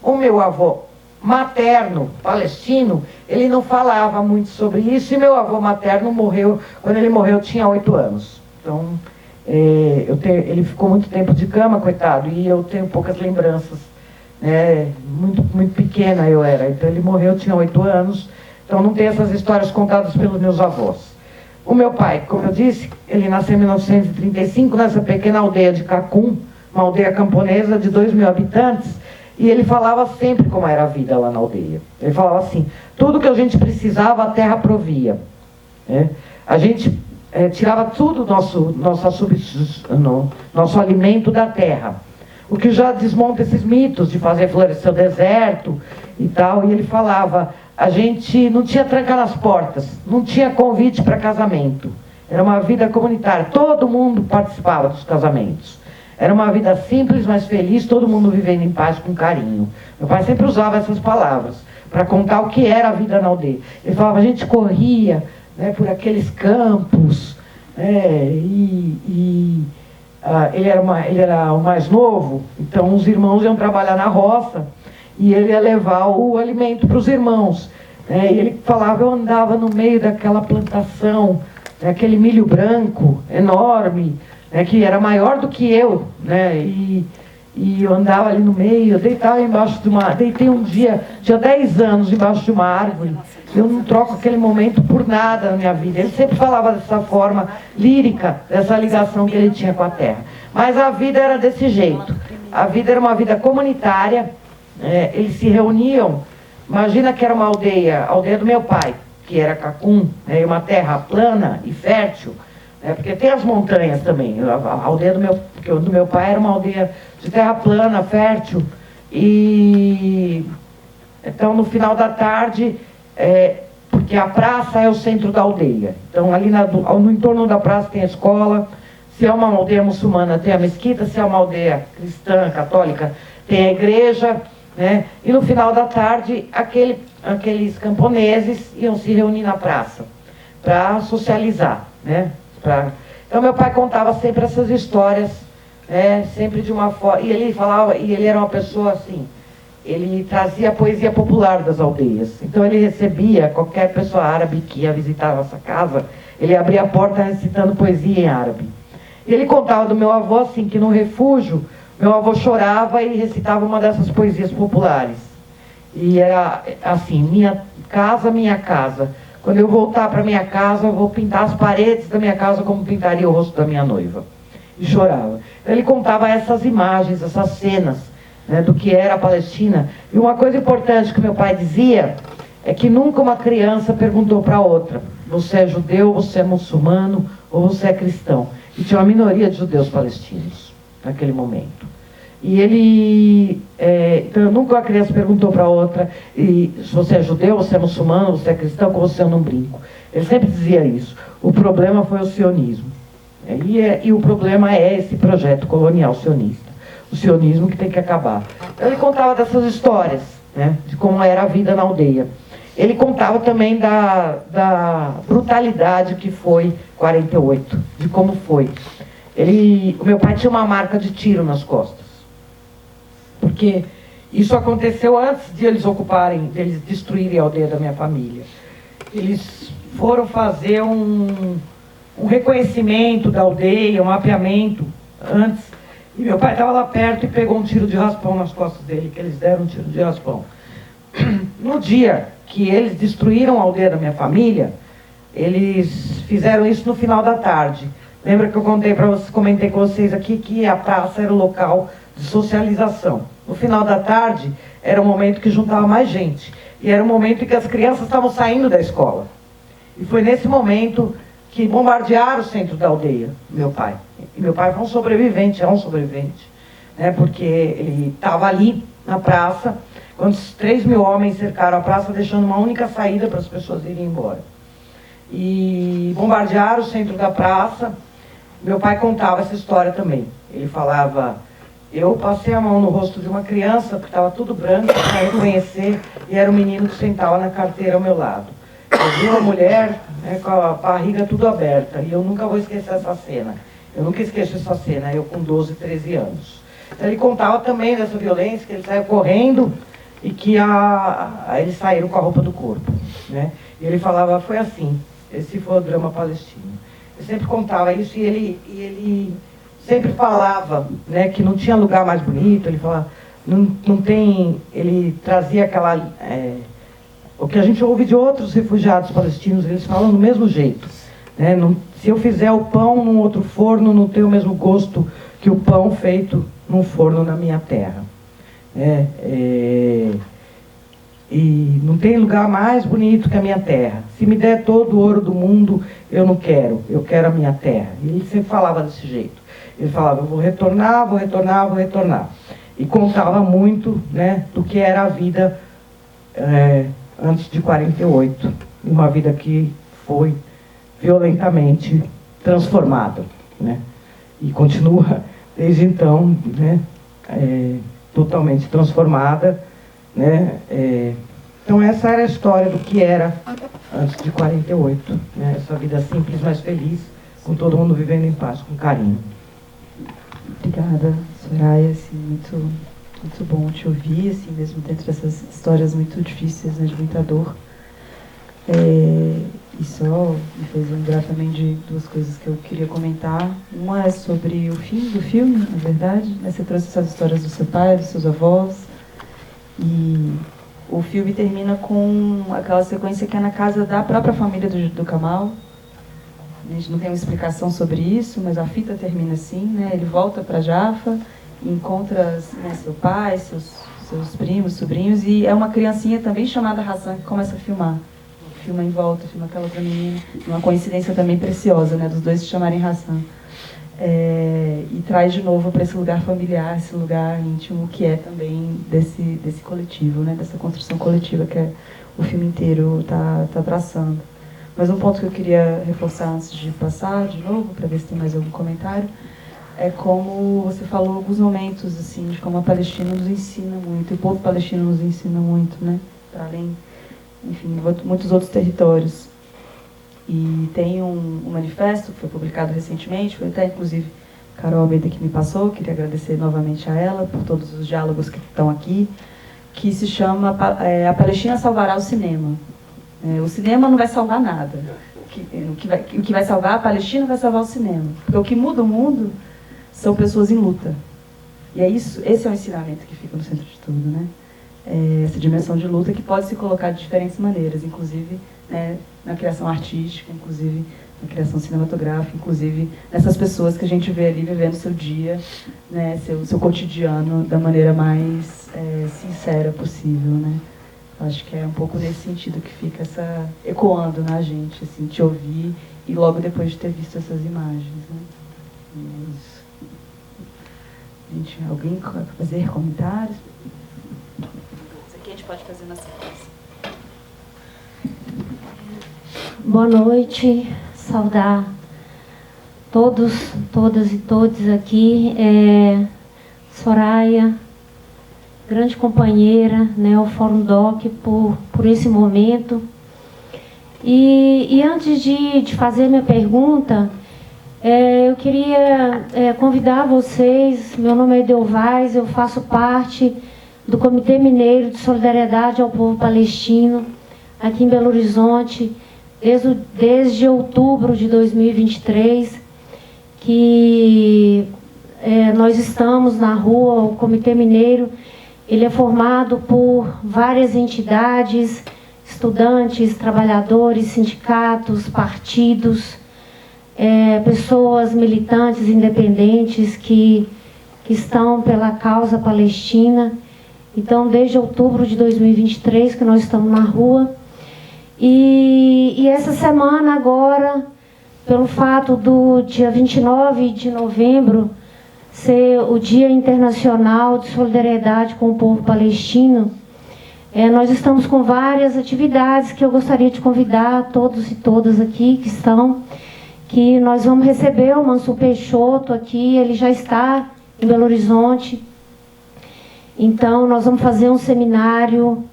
o meu avô materno, palestino, ele não falava muito sobre isso, e meu avô materno morreu, quando ele morreu eu tinha 8 anos. Então, ele ficou muito tempo de cama, coitado, e eu tenho poucas lembranças, né? Muito pequena eu era, então ele morreu, eu tinha 8 anos, então não tem essas histórias contadas pelos meus avós. O meu pai, como eu disse, ele nasceu em 1935, nessa pequena aldeia de Cacum, uma aldeia camponesa de 2.000 habitantes, e ele falava sempre como era a vida lá na aldeia. Ele falava assim: tudo que a gente precisava, a terra provia. A gente tirava tudo nosso alimento da terra. O que já desmonta esses mitos de fazer florescer o deserto e tal. E ele falava: a gente não tinha tranca nas portas, não tinha convite para casamento. Era uma vida comunitária, todo mundo participava dos casamentos. Era uma vida simples, mas feliz, todo mundo vivendo em paz, com carinho. Meu pai sempre usava essas palavras para contar o que era a vida na aldeia. Ele falava: a gente corria, né, por aqueles campos, ele era o mais novo, então os irmãos iam trabalhar na roça e ele ia levar o alimento para os irmãos. E ele falava: eu andava no meio daquela plantação, aquele milho branco enorme, que era maior do que eu, né? E eu andava ali no meio, eu deitava embaixo de uma... Deitei um dia, tinha 10 anos, embaixo de uma árvore. Eu não troco aquele momento por nada na minha vida. Ele sempre falava dessa forma lírica, dessa ligação que ele tinha com a terra. Mas a vida era desse jeito. A vida era uma vida comunitária, eles se reuniam. Imagina que era uma aldeia, a aldeia do meu pai, que era Cacum, uma terra plana e fértil. Porque tem as montanhas também. A aldeia do meu pai era uma aldeia de terra plana, fértil. E então no final da tarde, porque a praça é o centro da aldeia. Então ali no entorno da praça tem a escola. Se é uma aldeia muçulmana, tem a mesquita. Se é uma aldeia cristã, católica, tem a igreja, né? E no final da tarde, aqueles camponeses iam se reunir na praça para socializar, né? Então meu pai contava sempre essas histórias, sempre de uma forma, e ele falava, e ele era uma pessoa assim, ele trazia a poesia popular das aldeias. Então ele recebia qualquer pessoa árabe que ia visitar a nossa casa, ele abria a porta recitando poesia em árabe. E ele contava do meu avô assim, que no refúgio, meu avô chorava e recitava uma dessas poesias populares. E era assim: minha casa, minha casa. Quando eu voltar para minha casa, eu vou pintar as paredes da minha casa como pintaria o rosto da minha noiva. E chorava. Então, ele contava essas imagens, essas cenas, né, do que era a Palestina. E uma coisa importante que meu pai dizia é que nunca uma criança perguntou para outra: você é judeu, você é muçulmano ou você é cristão? E tinha uma minoria de judeus palestinos naquele momento. E ele, então nunca a criança perguntou para outra, e se você é judeu, você é muçulmano, você é cristão, com você eu não brinco. Ele sempre dizia isso. O problema foi o sionismo. E o problema é esse projeto colonial sionista. O sionismo que tem que acabar. Então, ele contava dessas histórias, né, de como era a vida na aldeia. Ele contava também da brutalidade que foi 48, de como foi. O meu pai tinha uma marca de tiro nas costas. Porque isso aconteceu antes de eles ocuparem, de eles destruírem a aldeia da minha família. Eles foram fazer um reconhecimento da aldeia, um mapeamento antes. E meu pai estava lá perto e pegou um tiro de raspão nas costas dele, que eles deram um tiro de raspão. No dia que eles destruíram a aldeia da minha família, eles fizeram isso no final da tarde. Lembra que eu comentei com vocês aqui que a praça era o local de socialização. No final da tarde, era o momento que juntava mais gente. E era o momento em que as crianças estavam saindo da escola. E foi nesse momento que bombardearam o centro da aldeia, meu pai. E meu pai foi um sobrevivente, é um sobrevivente. Né, porque ele estava ali na praça, quando os 3.000 homens cercaram a praça, deixando uma única saída para as pessoas irem embora. E bombardearam o centro da praça. Meu pai contava essa história também. Ele falava: eu passei a mão no rosto de uma criança, porque estava tudo branco, para reconhecer, e era o menino que sentava na carteira ao meu lado. Eu vi uma mulher, né, com a barriga tudo aberta, e eu nunca vou esquecer essa cena. Eu nunca esqueço essa cena, eu com 12, 13 anos. Então, ele contava também dessa violência, que ele saiu correndo e que eles saíram com a roupa do corpo. Né? E ele falava: foi assim, esse foi o drama palestino. Ele sempre contava isso e ele sempre falava, né, que não tinha lugar mais bonito. Ele falava, não tem, ele trazia aquela, o que a gente ouve de outros refugiados palestinos, eles falam do mesmo jeito, né? Se eu fizer o pão num outro forno, não tem o mesmo gosto que o pão feito num forno na minha terra. E não tem lugar mais bonito que a minha terra. Se me der todo o ouro do mundo, eu não quero, eu quero a minha terra. E ele sempre falava desse jeito. Ele falava: eu vou retornar, vou retornar, vou retornar. E contava muito, né, do que era a vida antes de 48. Uma vida que foi violentamente transformada. Né? E continua, desde então, né, totalmente transformada. Né? Então essa era a história do que era antes de 48. Né? Essa vida simples, mas feliz, com todo mundo vivendo em paz, com carinho. Obrigada, Soraya, assim, muito bom te ouvir, assim, mesmo dentro dessas histórias muito difíceis, né, de muita dor. E só me fez lembrar também de duas coisas que eu queria comentar. Uma é sobre o fim do filme, na verdade, né? Você trouxe essas histórias do seu pai, dos seus avós, e o filme termina com aquela sequência que é na casa da própria família do Kamal. A gente não tem uma explicação sobre isso, mas a fita termina assim, né? Ele volta para Jaffa, encontra, né, seu pai, seus primos, sobrinhos, e é uma criancinha também chamada Hassan que começa a filmar. Filma em volta, filma aquela outra menina. Uma coincidência também preciosa, né? Dos dois se chamarem Hassan. E traz de novo para esse lugar familiar, esse lugar íntimo, que é também desse coletivo, né? Dessa construção coletiva que o filme inteiro está traçando. Mas um ponto que eu queria reforçar antes de passar de novo, para ver se tem mais algum comentário, é como você falou alguns momentos, assim, de como a Palestina nos ensina muito, e o povo palestino nos ensina muito, né? Para além, enfim, muitos outros territórios. E tem um manifesto que foi publicado recentemente, foi até inclusive Carol Almeida que me passou, queria agradecer novamente a ela por todos os diálogos que estão aqui, que se chama A Palestina Salvará o Cinema. O cinema não vai salvar nada. O que vai salvar a Palestina vai salvar o cinema. Porque o que muda o mundo são pessoas em luta. E é isso, esse é o ensinamento que fica no centro de tudo, né? Essa dimensão de luta que pode se colocar de diferentes maneiras, inclusive, né, na criação artística, inclusive na criação cinematográfica, inclusive nessas pessoas que a gente vê ali vivendo seu dia, né, seu cotidiano da maneira mais sincera possível, né? Acho que é um pouco nesse sentido que fica ecoando na gente, assim, te ouvir e logo depois de ter visto essas imagens, né? Mas, gente, alguém quer fazer comentários? Isso aqui a gente pode fazer na sequência. Boa noite, saudar todos, todas e todos aqui. Soraya, grande companheira, né, o Fórum Doc, por esse momento. E antes de fazer minha pergunta, eu queria convidar vocês. Meu nome é Edelvaz, eu faço parte do Comitê Mineiro de Solidariedade ao Povo Palestino, aqui em Belo Horizonte, desde outubro de 2023, que nós estamos na rua. O Comitê Mineiro, ele é formado por várias entidades, estudantes, trabalhadores, sindicatos, partidos, pessoas militantes independentes que estão pela causa palestina. Então, desde outubro de 2023 que nós estamos na rua. E essa semana agora, pelo fato do dia 29 de novembro ser o Dia Internacional de Solidariedade com o Povo Palestino, nós estamos com várias atividades que eu gostaria de convidar todos e todas aqui que estão, que nós vamos receber o Mansur Peixoto aqui, ele já está em Belo Horizonte. Então, nós vamos fazer um seminário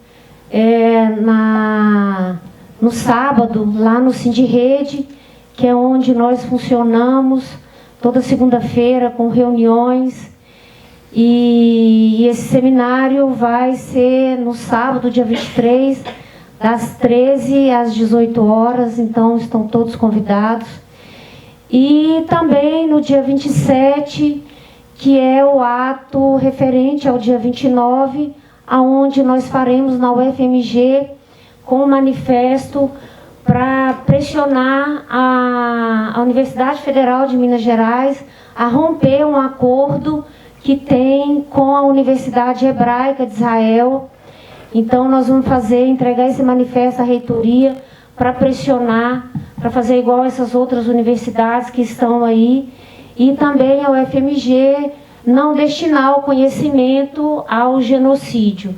no sábado, lá no Sindirrede, que é onde nós funcionamos toda segunda-feira com reuniões. E esse seminário vai ser no sábado, dia 23, das 13 às 18 horas, então estão todos convidados. E também no dia 27, que é o ato referente ao dia 29, aonde nós faremos na UFMG com um manifesto para pressionar a Universidade Federal de Minas Gerais a romper um acordo que tem com a Universidade Hebraica de Israel. Então nós vamos entregar esse manifesto à reitoria para pressionar, para fazer igual essas outras universidades que estão aí, e também a UFMG não destinar o conhecimento ao genocídio.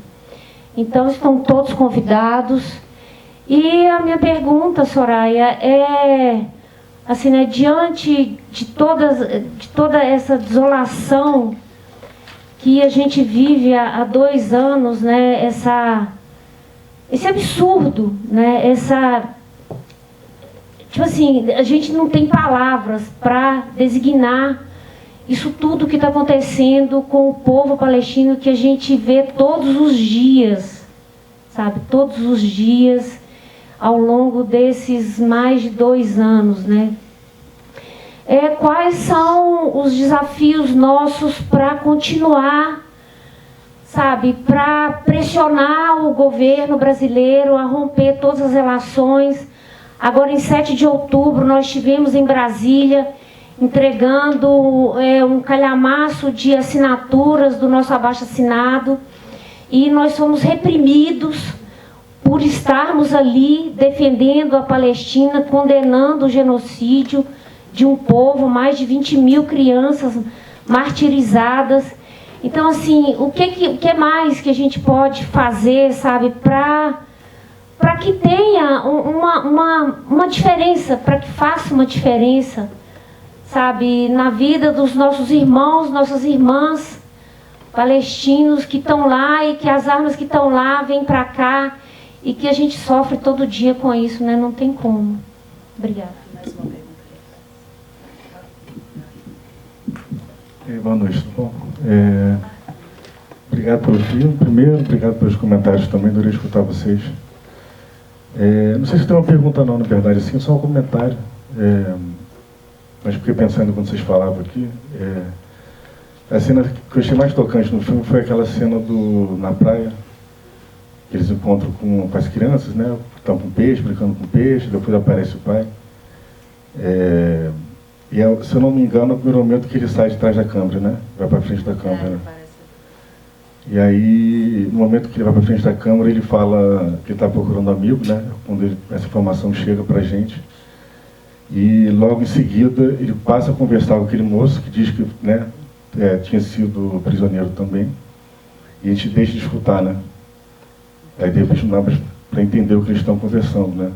Então estão todos convidados. E a minha pergunta, Soraya, assim, né, diante de toda essa desolação que a gente vive há 2 anos, né, esse absurdo, né, tipo assim, a gente não tem palavras para designar isso tudo que está acontecendo com o povo palestino, que a gente vê todos os dias, sabe, todos os dias, ao longo desses mais de 2 anos, né? Quais são os desafios nossos para continuar, sabe, para pressionar o governo brasileiro a romper todas as relações? Agora, em 7 de outubro, nós estivemos em Brasília entregando um calhamaço de assinaturas do nosso abaixo-assinado, e nós fomos reprimidos por estarmos ali defendendo a Palestina, condenando o genocídio de um povo, mais de 20 mil crianças martirizadas. Então, assim, o que mais que a gente pode fazer, sabe, para que tenha uma diferença, para que faça uma diferença, sabe, na vida dos nossos irmãos, nossas irmãs palestinos que estão lá, e que as armas que estão lá vêm para cá, e que a gente sofre todo dia com isso, né? Não tem como. Obrigada. Mais uma pergunta. Boa noite, tudo bom? Obrigado pelo filme, primeiro, obrigado pelos comentários também, adorei escutar vocês. Não sei se tem uma pergunta não, na verdade, assim, só um comentário. Mas fiquei pensando quando vocês falavam aqui. A cena que eu achei mais tocante no filme foi aquela cena na praia, que eles encontram com as crianças, né? Estão com peixe, brincando com peixe, depois aparece o pai. Se eu não me engano, é o primeiro momento que ele sai de trás da câmera, né? Vai para frente da câmera. E aí, no momento que ele vai para frente da câmera, ele fala que está procurando amigo, né? Quando essa informação chega para a gente. E logo em seguida, ele passa a conversar com aquele moço que diz que, né, tinha sido prisioneiro também. E a gente deixa de escutar, né? Aí de repente não dá para entender o que eles estão conversando, né?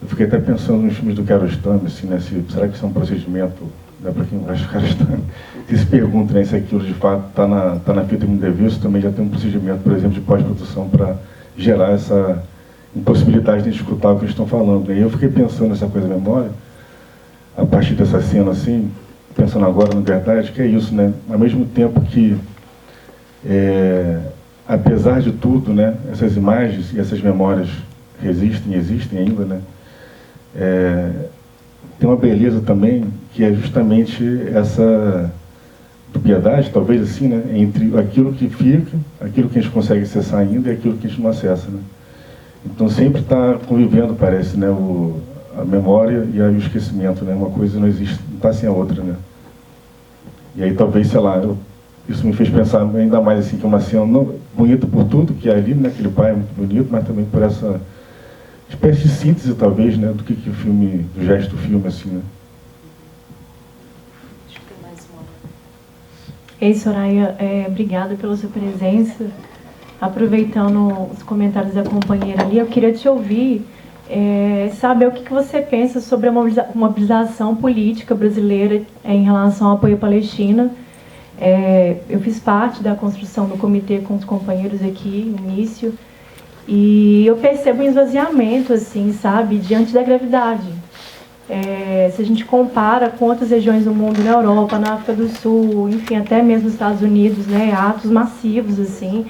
Eu fiquei até pensando nos filmes do Kiarostami, assim, né? Será que isso é um procedimento, né, para quem gosta do Kiarostami? Que se pergunta, né, se aquilo de fato está na fita muito devido, também já tem um procedimento, por exemplo, de pós-produção para gerar essa impossibilidade de escutar o que eles estão falando. E eu fiquei pensando nessa coisa da memória, a partir dessa cena, assim, pensando agora, na verdade, que é isso, né? Ao mesmo tempo que, apesar de tudo, né, essas imagens e essas memórias existem ainda, né? Tem uma beleza também, que é justamente essa dubiedade, talvez assim, né, entre aquilo que fica, aquilo que a gente consegue acessar ainda e aquilo que a gente não acessa, né? Então sempre está convivendo, parece, né, a memória e aí o esquecimento, né? Uma coisa não existe, não está sem a outra, né? E aí talvez, sei lá, isso me fez pensar ainda mais assim, que é uma cena bonita por tudo, que é ali, né, aquele pai é muito bonito, mas também por essa espécie de síntese, talvez, né, do que o filme, do gesto do filme, assim, né? Ei, Soraya, obrigada pela sua presença. Aproveitando os comentários da companheira ali, eu queria te ouvir, saber o que você pensa sobre a mobilização política brasileira em relação ao apoio à Palestina. Eu fiz parte da construção do comitê com os companheiros aqui, no início, e eu percebo um esvaziamento, assim, sabe, diante da gravidade. Se a gente compara com outras regiões do mundo, na Europa, na África do Sul, enfim, até mesmo nos Estados Unidos, né, atos massivos, assim,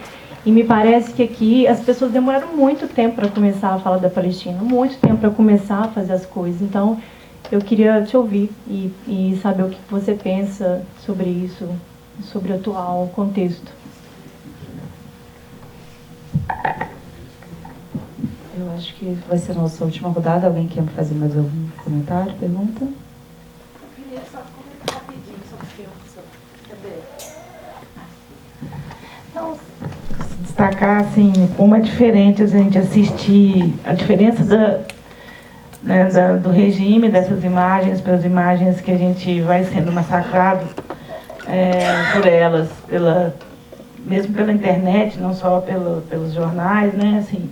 e me parece que aqui as pessoas demoraram muito tempo para começar a falar da Palestina, muito tempo para começar a fazer as coisas. Então, eu queria te ouvir e saber o que você pensa sobre isso, sobre o atual contexto. Eu acho que vai ser a nossa última rodada. Alguém quer fazer mais algum comentário, pergunta? Eu queria só comentar rapidinho sobre o filme. Então, destacar assim, como é diferente a gente assistir a diferença do regime dessas imagens para as imagens que a gente vai sendo massacrado por elas, mesmo pela internet, não só pelos jornais, né, assim.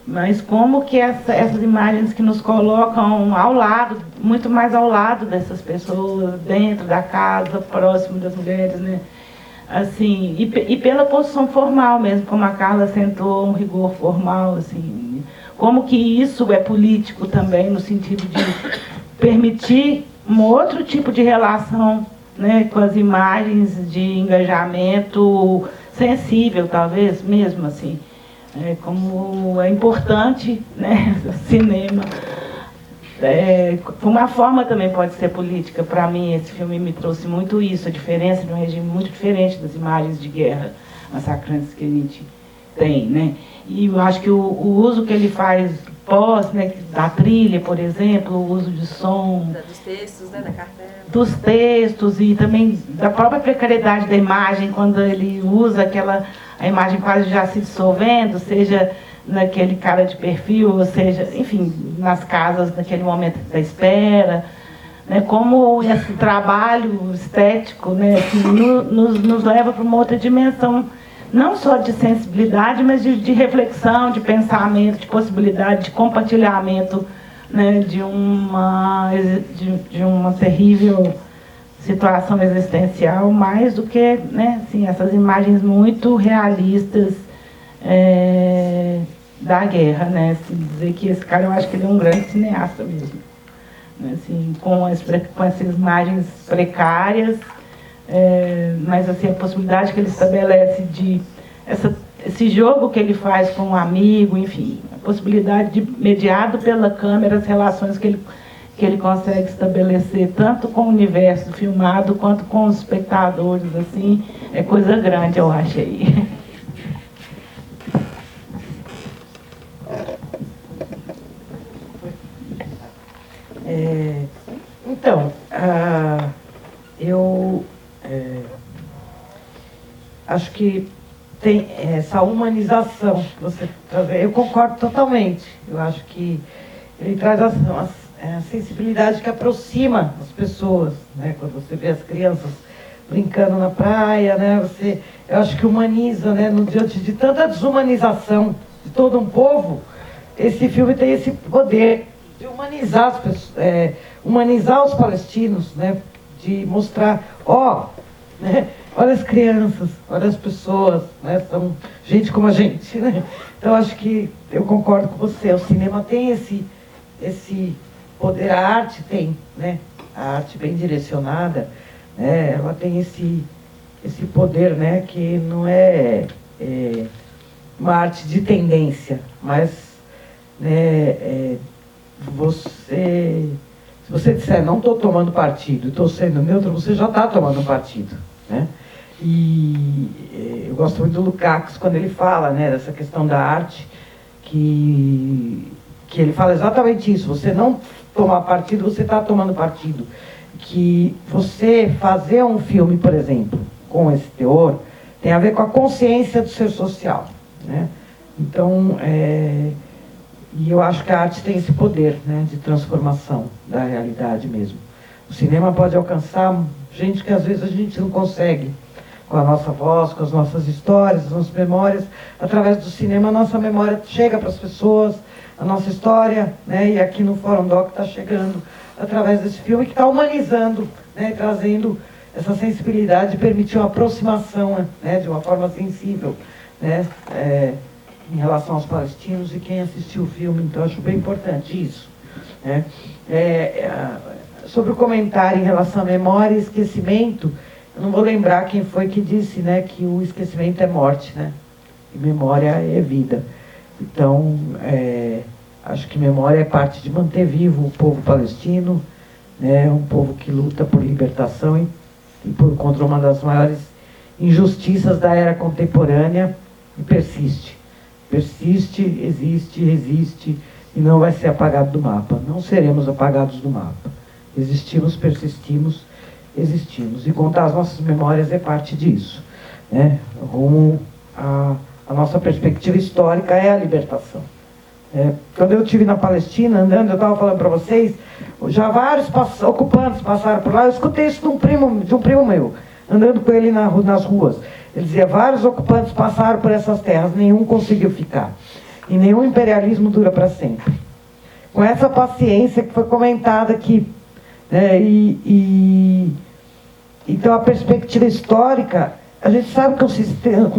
Mas como que essas imagens que nos colocam ao lado, muito mais ao lado dessas pessoas, dentro da casa, próximo das mulheres, né? Assim, e pela posição formal mesmo, como a Carla acentuou, um rigor formal, assim. Como que isso é político também, no sentido de permitir um outro tipo de relação, né, com as imagens, de engajamento sensível, talvez, mesmo assim. Como é importante, né, o cinema. Uma forma também pode ser política. Para mim, esse filme me trouxe muito isso, a diferença de um regime muito diferente das imagens de guerra massacrantes que a gente tem, né? E eu acho que o uso que ele faz pós, né, da trilha, por exemplo, o uso de som, dos textos, né, da cartela, dos textos e também da própria precariedade da imagem, quando ele usa a imagem quase já se dissolvendo, seja naquele cara de perfil, ou seja, enfim, nas casas, naquele momento da espera, né, como esse trabalho estético, né, assim, nos leva para uma outra dimensão, não só de sensibilidade, mas de reflexão, de pensamento, de possibilidade, de compartilhamento, né, de uma terrível situação existencial, mais do que, né, assim, essas imagens muito realistas da guerra, né? Assim, dizer que esse cara, eu acho que ele é um grande cineasta mesmo, né? Assim, com essas imagens precárias, mas assim, a possibilidade que ele estabelece de esse jogo que ele faz com um amigo, enfim, a possibilidade de, mediado pela câmera, as relações que ele consegue estabelecer, tanto com o universo filmado, quanto com os espectadores, assim, é coisa grande, eu acho aí. Então, eu acho que tem essa humanização que você traz. Eu concordo totalmente. Eu acho que ele traz a sensibilidade que aproxima as pessoas, né? Quando você vê as crianças brincando na praia, né? Eu acho que humaniza, né? Diante de tanta desumanização de todo um povo, esse filme tem esse poder de humanizar as pessoas, humanizar os palestinos, né? De mostrar, né? Olha as crianças, olha as pessoas, né? São gente como a gente, né? Então acho que eu concordo com você. O cinema tem esse poder, a arte tem, né? A arte bem direcionada, né? Ela tem esse poder, né? Que não é uma arte de tendência, mas, né? Se você disser não estou tomando partido, estou sendo neutro, você já está tomando partido, né? E eu gosto muito do Lukács quando ele fala, né, dessa questão da arte, que ele fala exatamente isso. Você não tomar partido, você está tomando partido. Que você fazer um filme, por exemplo, com esse teor, tem a ver com a consciência do ser social, né? Então, e eu acho que a arte tem esse poder, né, de transformação da realidade mesmo. O cinema pode alcançar gente que às vezes a gente não consegue, com a nossa voz, com as nossas histórias, as nossas memórias. Através do cinema, a nossa memória chega para as pessoas, a nossa história, né? E aqui no Fórum Doc está chegando através desse filme, que está humanizando, né? Trazendo essa sensibilidade, permitir uma aproximação, né? De uma forma sensível, né? Em relação aos palestinos e quem assistiu o filme. Então, acho bem importante isso, né? Sobre o comentário em relação à memória e esquecimento, eu não vou lembrar quem foi que disse, né, que o esquecimento é morte, né? E memória é vida. Então, acho que memória é parte de manter vivo o povo palestino, né? Um povo que luta por libertação e contra uma das maiores injustiças da era contemporânea, e persiste. Persiste, existe, resiste e não vai ser apagado do mapa. Não seremos apagados do mapa. Existimos, persistimos, existimos. E contar as nossas memórias é parte disso, né? Rumo a nossa perspectiva histórica é a libertação. Quando eu estive na Palestina, andando, eu estava falando para vocês, já vários ocupantes passaram por lá. Eu escutei isso de um primo meu, andando com ele nas ruas. Ele dizia, vários ocupantes passaram por essas terras, nenhum conseguiu ficar. E nenhum imperialismo dura para sempre. Com essa paciência que foi comentada aqui, né? Então a perspectiva histórica, a gente sabe que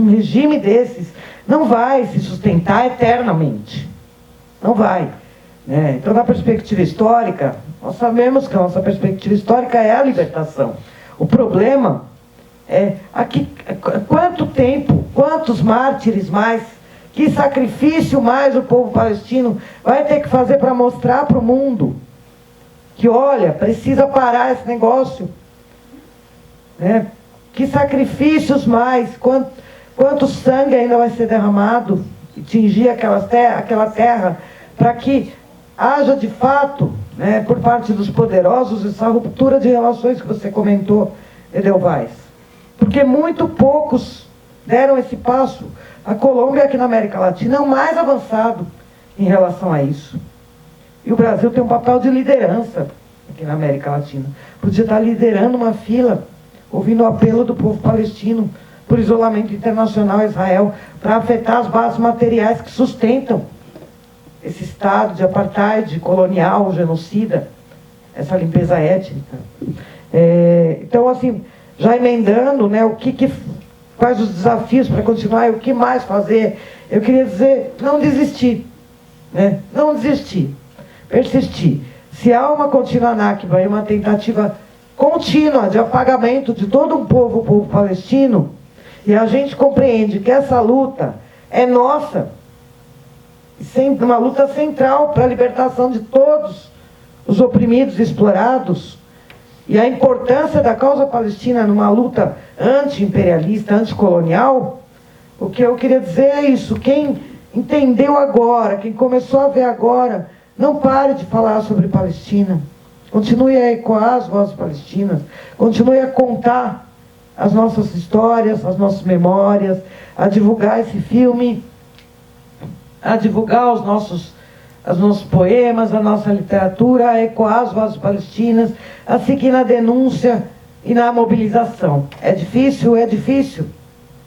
um regime desses não vai se sustentar eternamente. Não vai, né? Então, na perspectiva histórica, nós sabemos que a nossa perspectiva histórica é a libertação. O problema é quanto tempo, quantos mártires mais, que sacrifício mais o povo palestino vai ter que fazer para mostrar para o mundo que, olha, precisa parar esse negócio, né? Que sacrifícios mais, quanto sangue ainda vai ser derramado e tingir aquela terra, para que haja de fato, né, por parte dos poderosos, essa ruptura de relações que você comentou, Edelweiss. Porque muito poucos deram esse passo. A Colômbia aqui na América Latina é o mais avançado em relação a isso. E o Brasil tem um papel de liderança aqui na América Latina. Podia estar liderando uma fila, ouvindo o apelo do povo palestino por isolamento internacional a Israel, para afetar as bases materiais que sustentam esse estado de apartheid colonial, genocida, essa limpeza étnica. Então, assim, já emendando, né, quais os desafios para continuar e o que mais fazer, eu queria dizer, não desistir, né? Não desistir, persistir. Se há uma contínua Nakba e uma tentativa contínua de apagamento de todo um povo, o povo palestino, e a gente compreende que essa luta é nossa, uma luta central para a libertação de todos os oprimidos e explorados, e a importância da causa palestina numa luta anti-imperialista, anticolonial, o que eu queria dizer é isso. Quem entendeu agora, quem começou a ver agora, não pare de falar sobre Palestina. Continue a ecoar as vozes palestinas, continue a contar as nossas histórias, as nossas memórias, a divulgar esse filme, a divulgar os nossos poemas, a nossa literatura, a ecoar as vozes palestinas, a seguir na denúncia e na mobilização. É difícil? É difícil.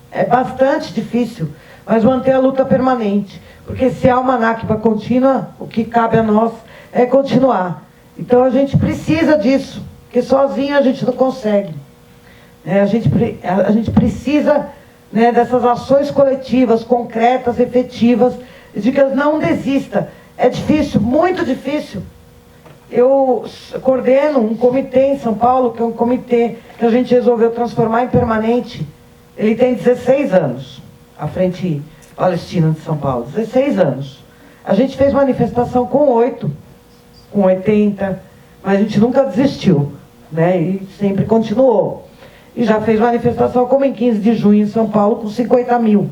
É bastante difícil, mas manter a luta permanente. Porque se há uma Nakba contínua, o que cabe a nós é continuar. Então a gente precisa disso, porque sozinho a gente não consegue. A gente precisa, né, dessas ações coletivas, concretas, efetivas, de que não desista. É difícil, muito difícil. Eu coordeno um comitê em São Paulo, que é um comitê que a gente resolveu transformar em permanente. Ele tem 16 anos, a Frente Palestina de São Paulo, 16 anos. A gente fez manifestação com 8, com 80, mas a gente nunca desistiu, né? E sempre continuou. E já fez manifestação como em 15 de junho em São Paulo, com 50 mil.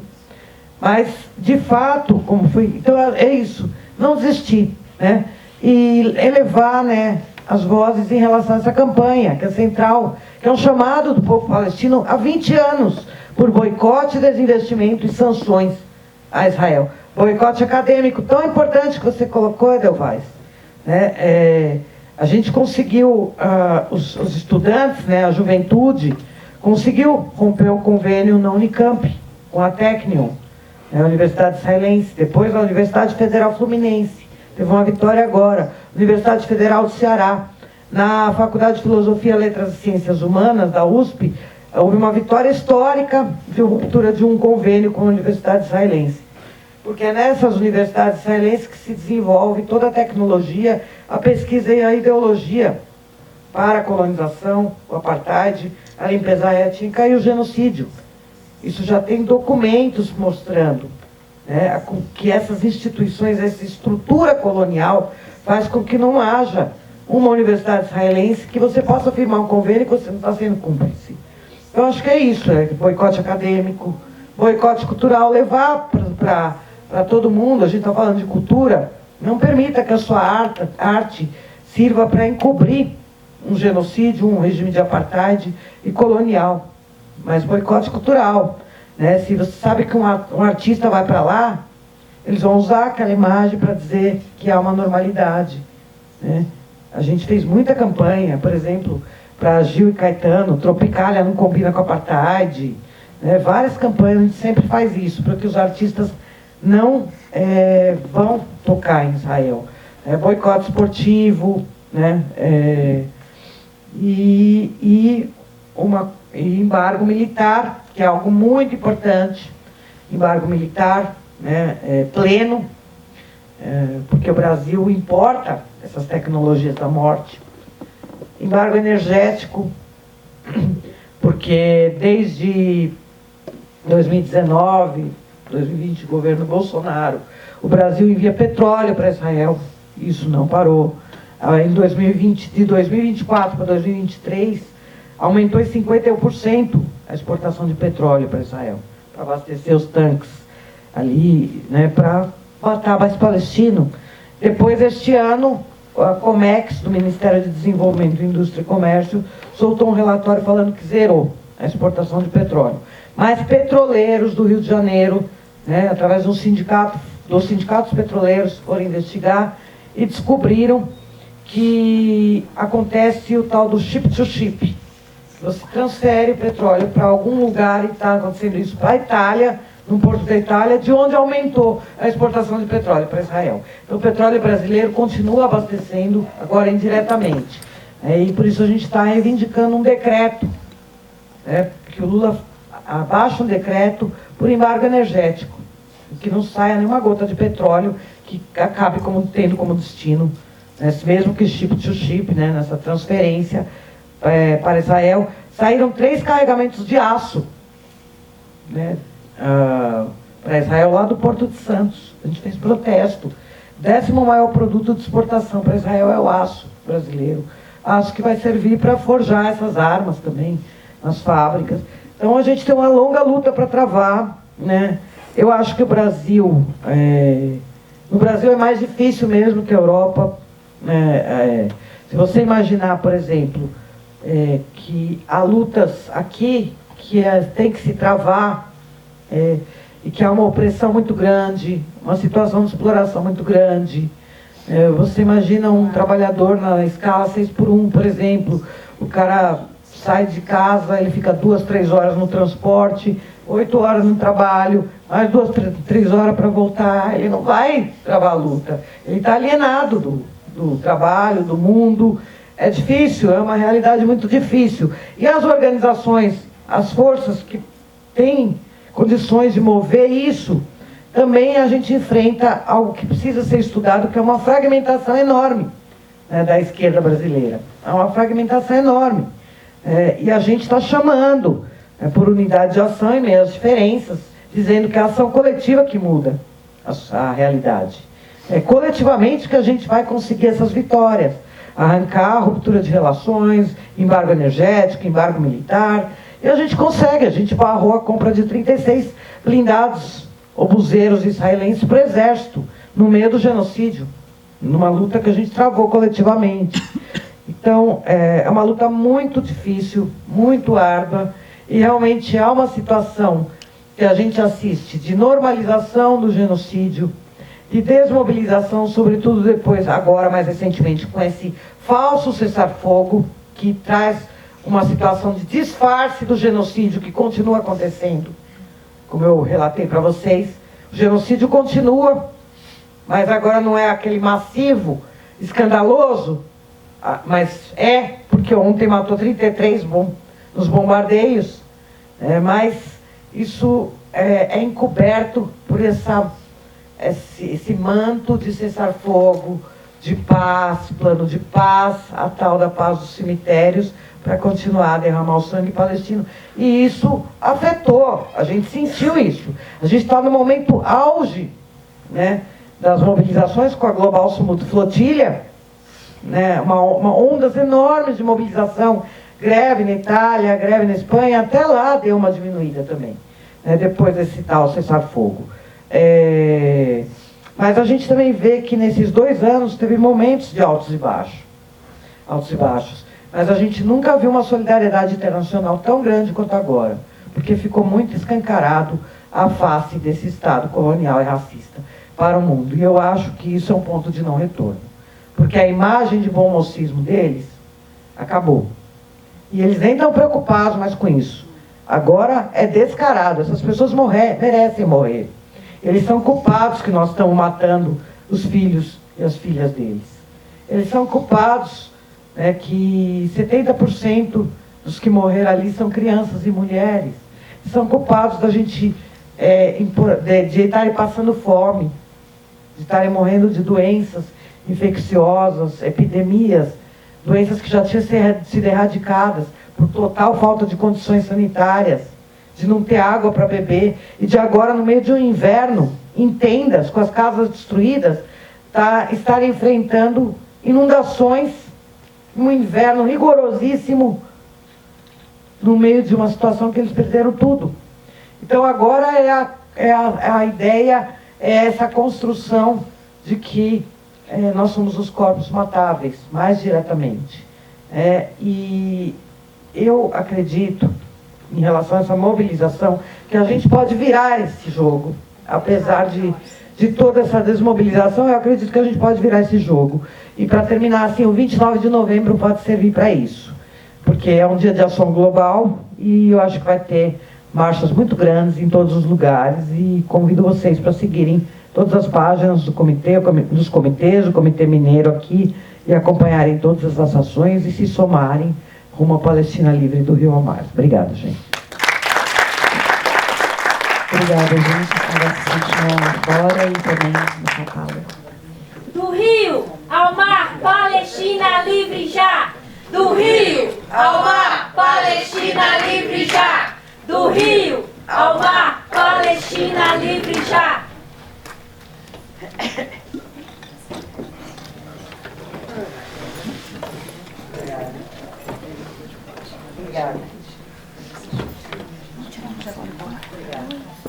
Mas, de fato, como foi... Então, é isso, não desistir, né? E elevar, né, as vozes em relação a essa campanha, que é central, que é um chamado do povo palestino há 20 anos, por boicote, desinvestimento e sanções a Israel. Boicote acadêmico, tão importante que você colocou, Edelweiss, né? A gente conseguiu, os estudantes, né, a juventude, conseguiu romper o convênio na Unicamp, com a Technion, né, a Universidade Israelense, depois a Universidade Federal Fluminense, teve uma vitória agora, Universidade Federal do Ceará, na Faculdade de Filosofia, Letras e Ciências Humanas, da USP, houve uma vitória histórica de ruptura de um convênio com a Universidade Israelense. Porque é nessas universidades israelenses que se desenvolve toda a tecnologia, a pesquisa e a ideologia para a colonização, o apartheid, a limpeza étnica e o genocídio. Isso já tem documentos mostrando, né, que essas instituições, essa estrutura colonial, faz com que não haja uma universidade israelense que você possa firmar um convênio que você não está sendo cúmplice. Eu acho que é isso, boicote acadêmico, boicote cultural, levar para todo mundo, a gente está falando de cultura, não permita que a sua arte sirva para encobrir um genocídio, um regime de apartheid e colonial, mas boicote cultural, né? Se você sabe que um artista vai para lá, eles vão usar aquela imagem para dizer que há uma normalidade, né? A gente fez muita campanha, por exemplo, para Gil e Caetano, Tropicália não combina com apartheid, né? Várias campanhas, a gente sempre faz isso, para que os artistas não vão tocar em Israel. Boicote esportivo, né? E embargo militar, que é algo muito importante, embargo militar, né, pleno, porque o Brasil importa essas tecnologias da morte. Embargo energético, porque desde 2019, 2020, governo Bolsonaro, o Brasil envia petróleo para Israel, isso não parou. Em 2020, de 2024 para 2023, aumentou em 51% a exportação de petróleo para Israel, para abastecer os tanques ali, né, para matar mais palestino. Depois, este ano, a Comex, do Ministério de Desenvolvimento, Indústria e Comércio, soltou um relatório falando que zerou a exportação de petróleo. Mas petroleiros do Rio de Janeiro, né, através de dos sindicatos petroleiros, foram investigar e descobriram que acontece o tal do ship-to-ship. Você transfere o petróleo para algum lugar, e está acontecendo isso para a Itália, no porto da Itália, de onde aumentou a exportação de petróleo para Israel. Então o petróleo brasileiro continua abastecendo, agora indiretamente. E por isso a gente está reivindicando um decreto, que o Lula abaixa um decreto por embargo energético, que não saia nenhuma gota de petróleo que acabe tendo como destino, mesmo que ship-to-ship, né, nessa transferência para Israel. Saíram 3 carregamentos de aço, né, para Israel, lá do Porto de Santos. A gente fez protesto. 10º maior produto de exportação para Israel é o aço brasileiro. Aço que vai servir para forjar essas armas também nas fábricas. Então a gente tem uma longa luta para travar, né? Eu acho que o Brasil, no Brasil é mais difícil mesmo que a Europa. Se você imaginar, por exemplo, que há lutas aqui que tem que se travar, e que há uma opressão muito grande, uma situação de exploração muito grande. Você imagina um trabalhador na escala 6x1, por exemplo, o cara sai de casa, ele fica 2, 3 horas no transporte, 8 horas no trabalho, mais 2, 3 horas para voltar, ele não vai travar a luta. Ele está alienado do trabalho, do mundo. É difícil, é uma realidade muito difícil. E as organizações, as forças que têm condições de mover isso, também a gente enfrenta algo que precisa ser estudado, que é uma fragmentação enorme, né, da esquerda brasileira. É uma fragmentação enorme. E a gente está chamando por unidade de ação e meio às diferenças, dizendo que é a ação coletiva que muda a realidade. É coletivamente que a gente vai conseguir essas vitórias. Arrancar a ruptura de relações, embargo energético, embargo militar. E a gente consegue, a gente barrou a compra de 36 blindados obuseiros israelenses para o exército, no meio do genocídio, numa luta que a gente travou coletivamente. Então, é uma luta muito difícil, muito árdua, e realmente há uma situação que a gente assiste de normalização do genocídio, de desmobilização, sobretudo depois, agora mais recentemente, com esse falso cessar-fogo, que traz uma situação de disfarce do genocídio que continua acontecendo. Como eu relatei para vocês, o genocídio continua, mas agora não é aquele massivo, escandaloso, mas porque ontem matou 33 nos bombardeios, mas isso é encoberto por esse manto de cessar-fogo, de paz, plano de paz, a tal da paz dos cemitérios, para continuar a derramar o sangue palestino. E isso afetou, a gente sentiu isso. A gente está no momento auge, né, das mobilizações com a Global Sumut Flotilha, né, uma ondas enormes de mobilização, greve na Itália, greve na Espanha, até lá deu uma diminuída também, né, depois desse tal cessar-fogo. Mas a gente também vê que nesses 2 anos teve momentos de altos e baixos. Mas a gente nunca viu uma solidariedade internacional tão grande quanto agora, porque ficou muito escancarado a face desse Estado colonial e racista para o mundo. E eu acho que isso é um ponto de não retorno, porque a imagem de bom mocismo deles acabou. E eles nem estão preocupados mais com isso. Agora é descarado, essas pessoas merecem morrer. Eles são culpados que nós estamos matando os filhos e as filhas deles. Eles são culpados, né, que 70% dos que morreram ali são crianças e mulheres. São culpados da gente de estarem passando fome, de estarem morrendo de doenças infecciosas, epidemias, doenças que já tinham sido erradicadas por total falta de condições sanitárias, de não ter água para beber, e de agora, no meio de um inverno, em tendas, com as casas destruídas, estar enfrentando inundações, um inverno rigorosíssimo, no meio de uma situação que eles perderam tudo. Então agora a ideia é essa construção de que nós somos os corpos matáveis, mais diretamente. E eu acredito, em relação a essa mobilização, que a gente pode virar esse jogo. Apesar de toda essa desmobilização, eu acredito que a gente pode virar esse jogo. E para terminar, assim, o 29 de novembro pode servir para isso. Porque é um dia de ação global e eu acho que vai ter marchas muito grandes em todos os lugares. E convido vocês para seguirem todas as páginas do comitê, dos comitês, do Comitê Mineiro aqui, e acompanharem todas as ações e se somarem rumo à Palestina livre do Rio ao Mar. Obrigada, gente. Obrigada, gente. A conversa continua agora e também no São Paulo. Do Rio ao mar, Palestina livre já! Do Rio ao mar, Palestina livre já! Do Rio ao mar, Palestina livre já! Obrigada. Obrigada.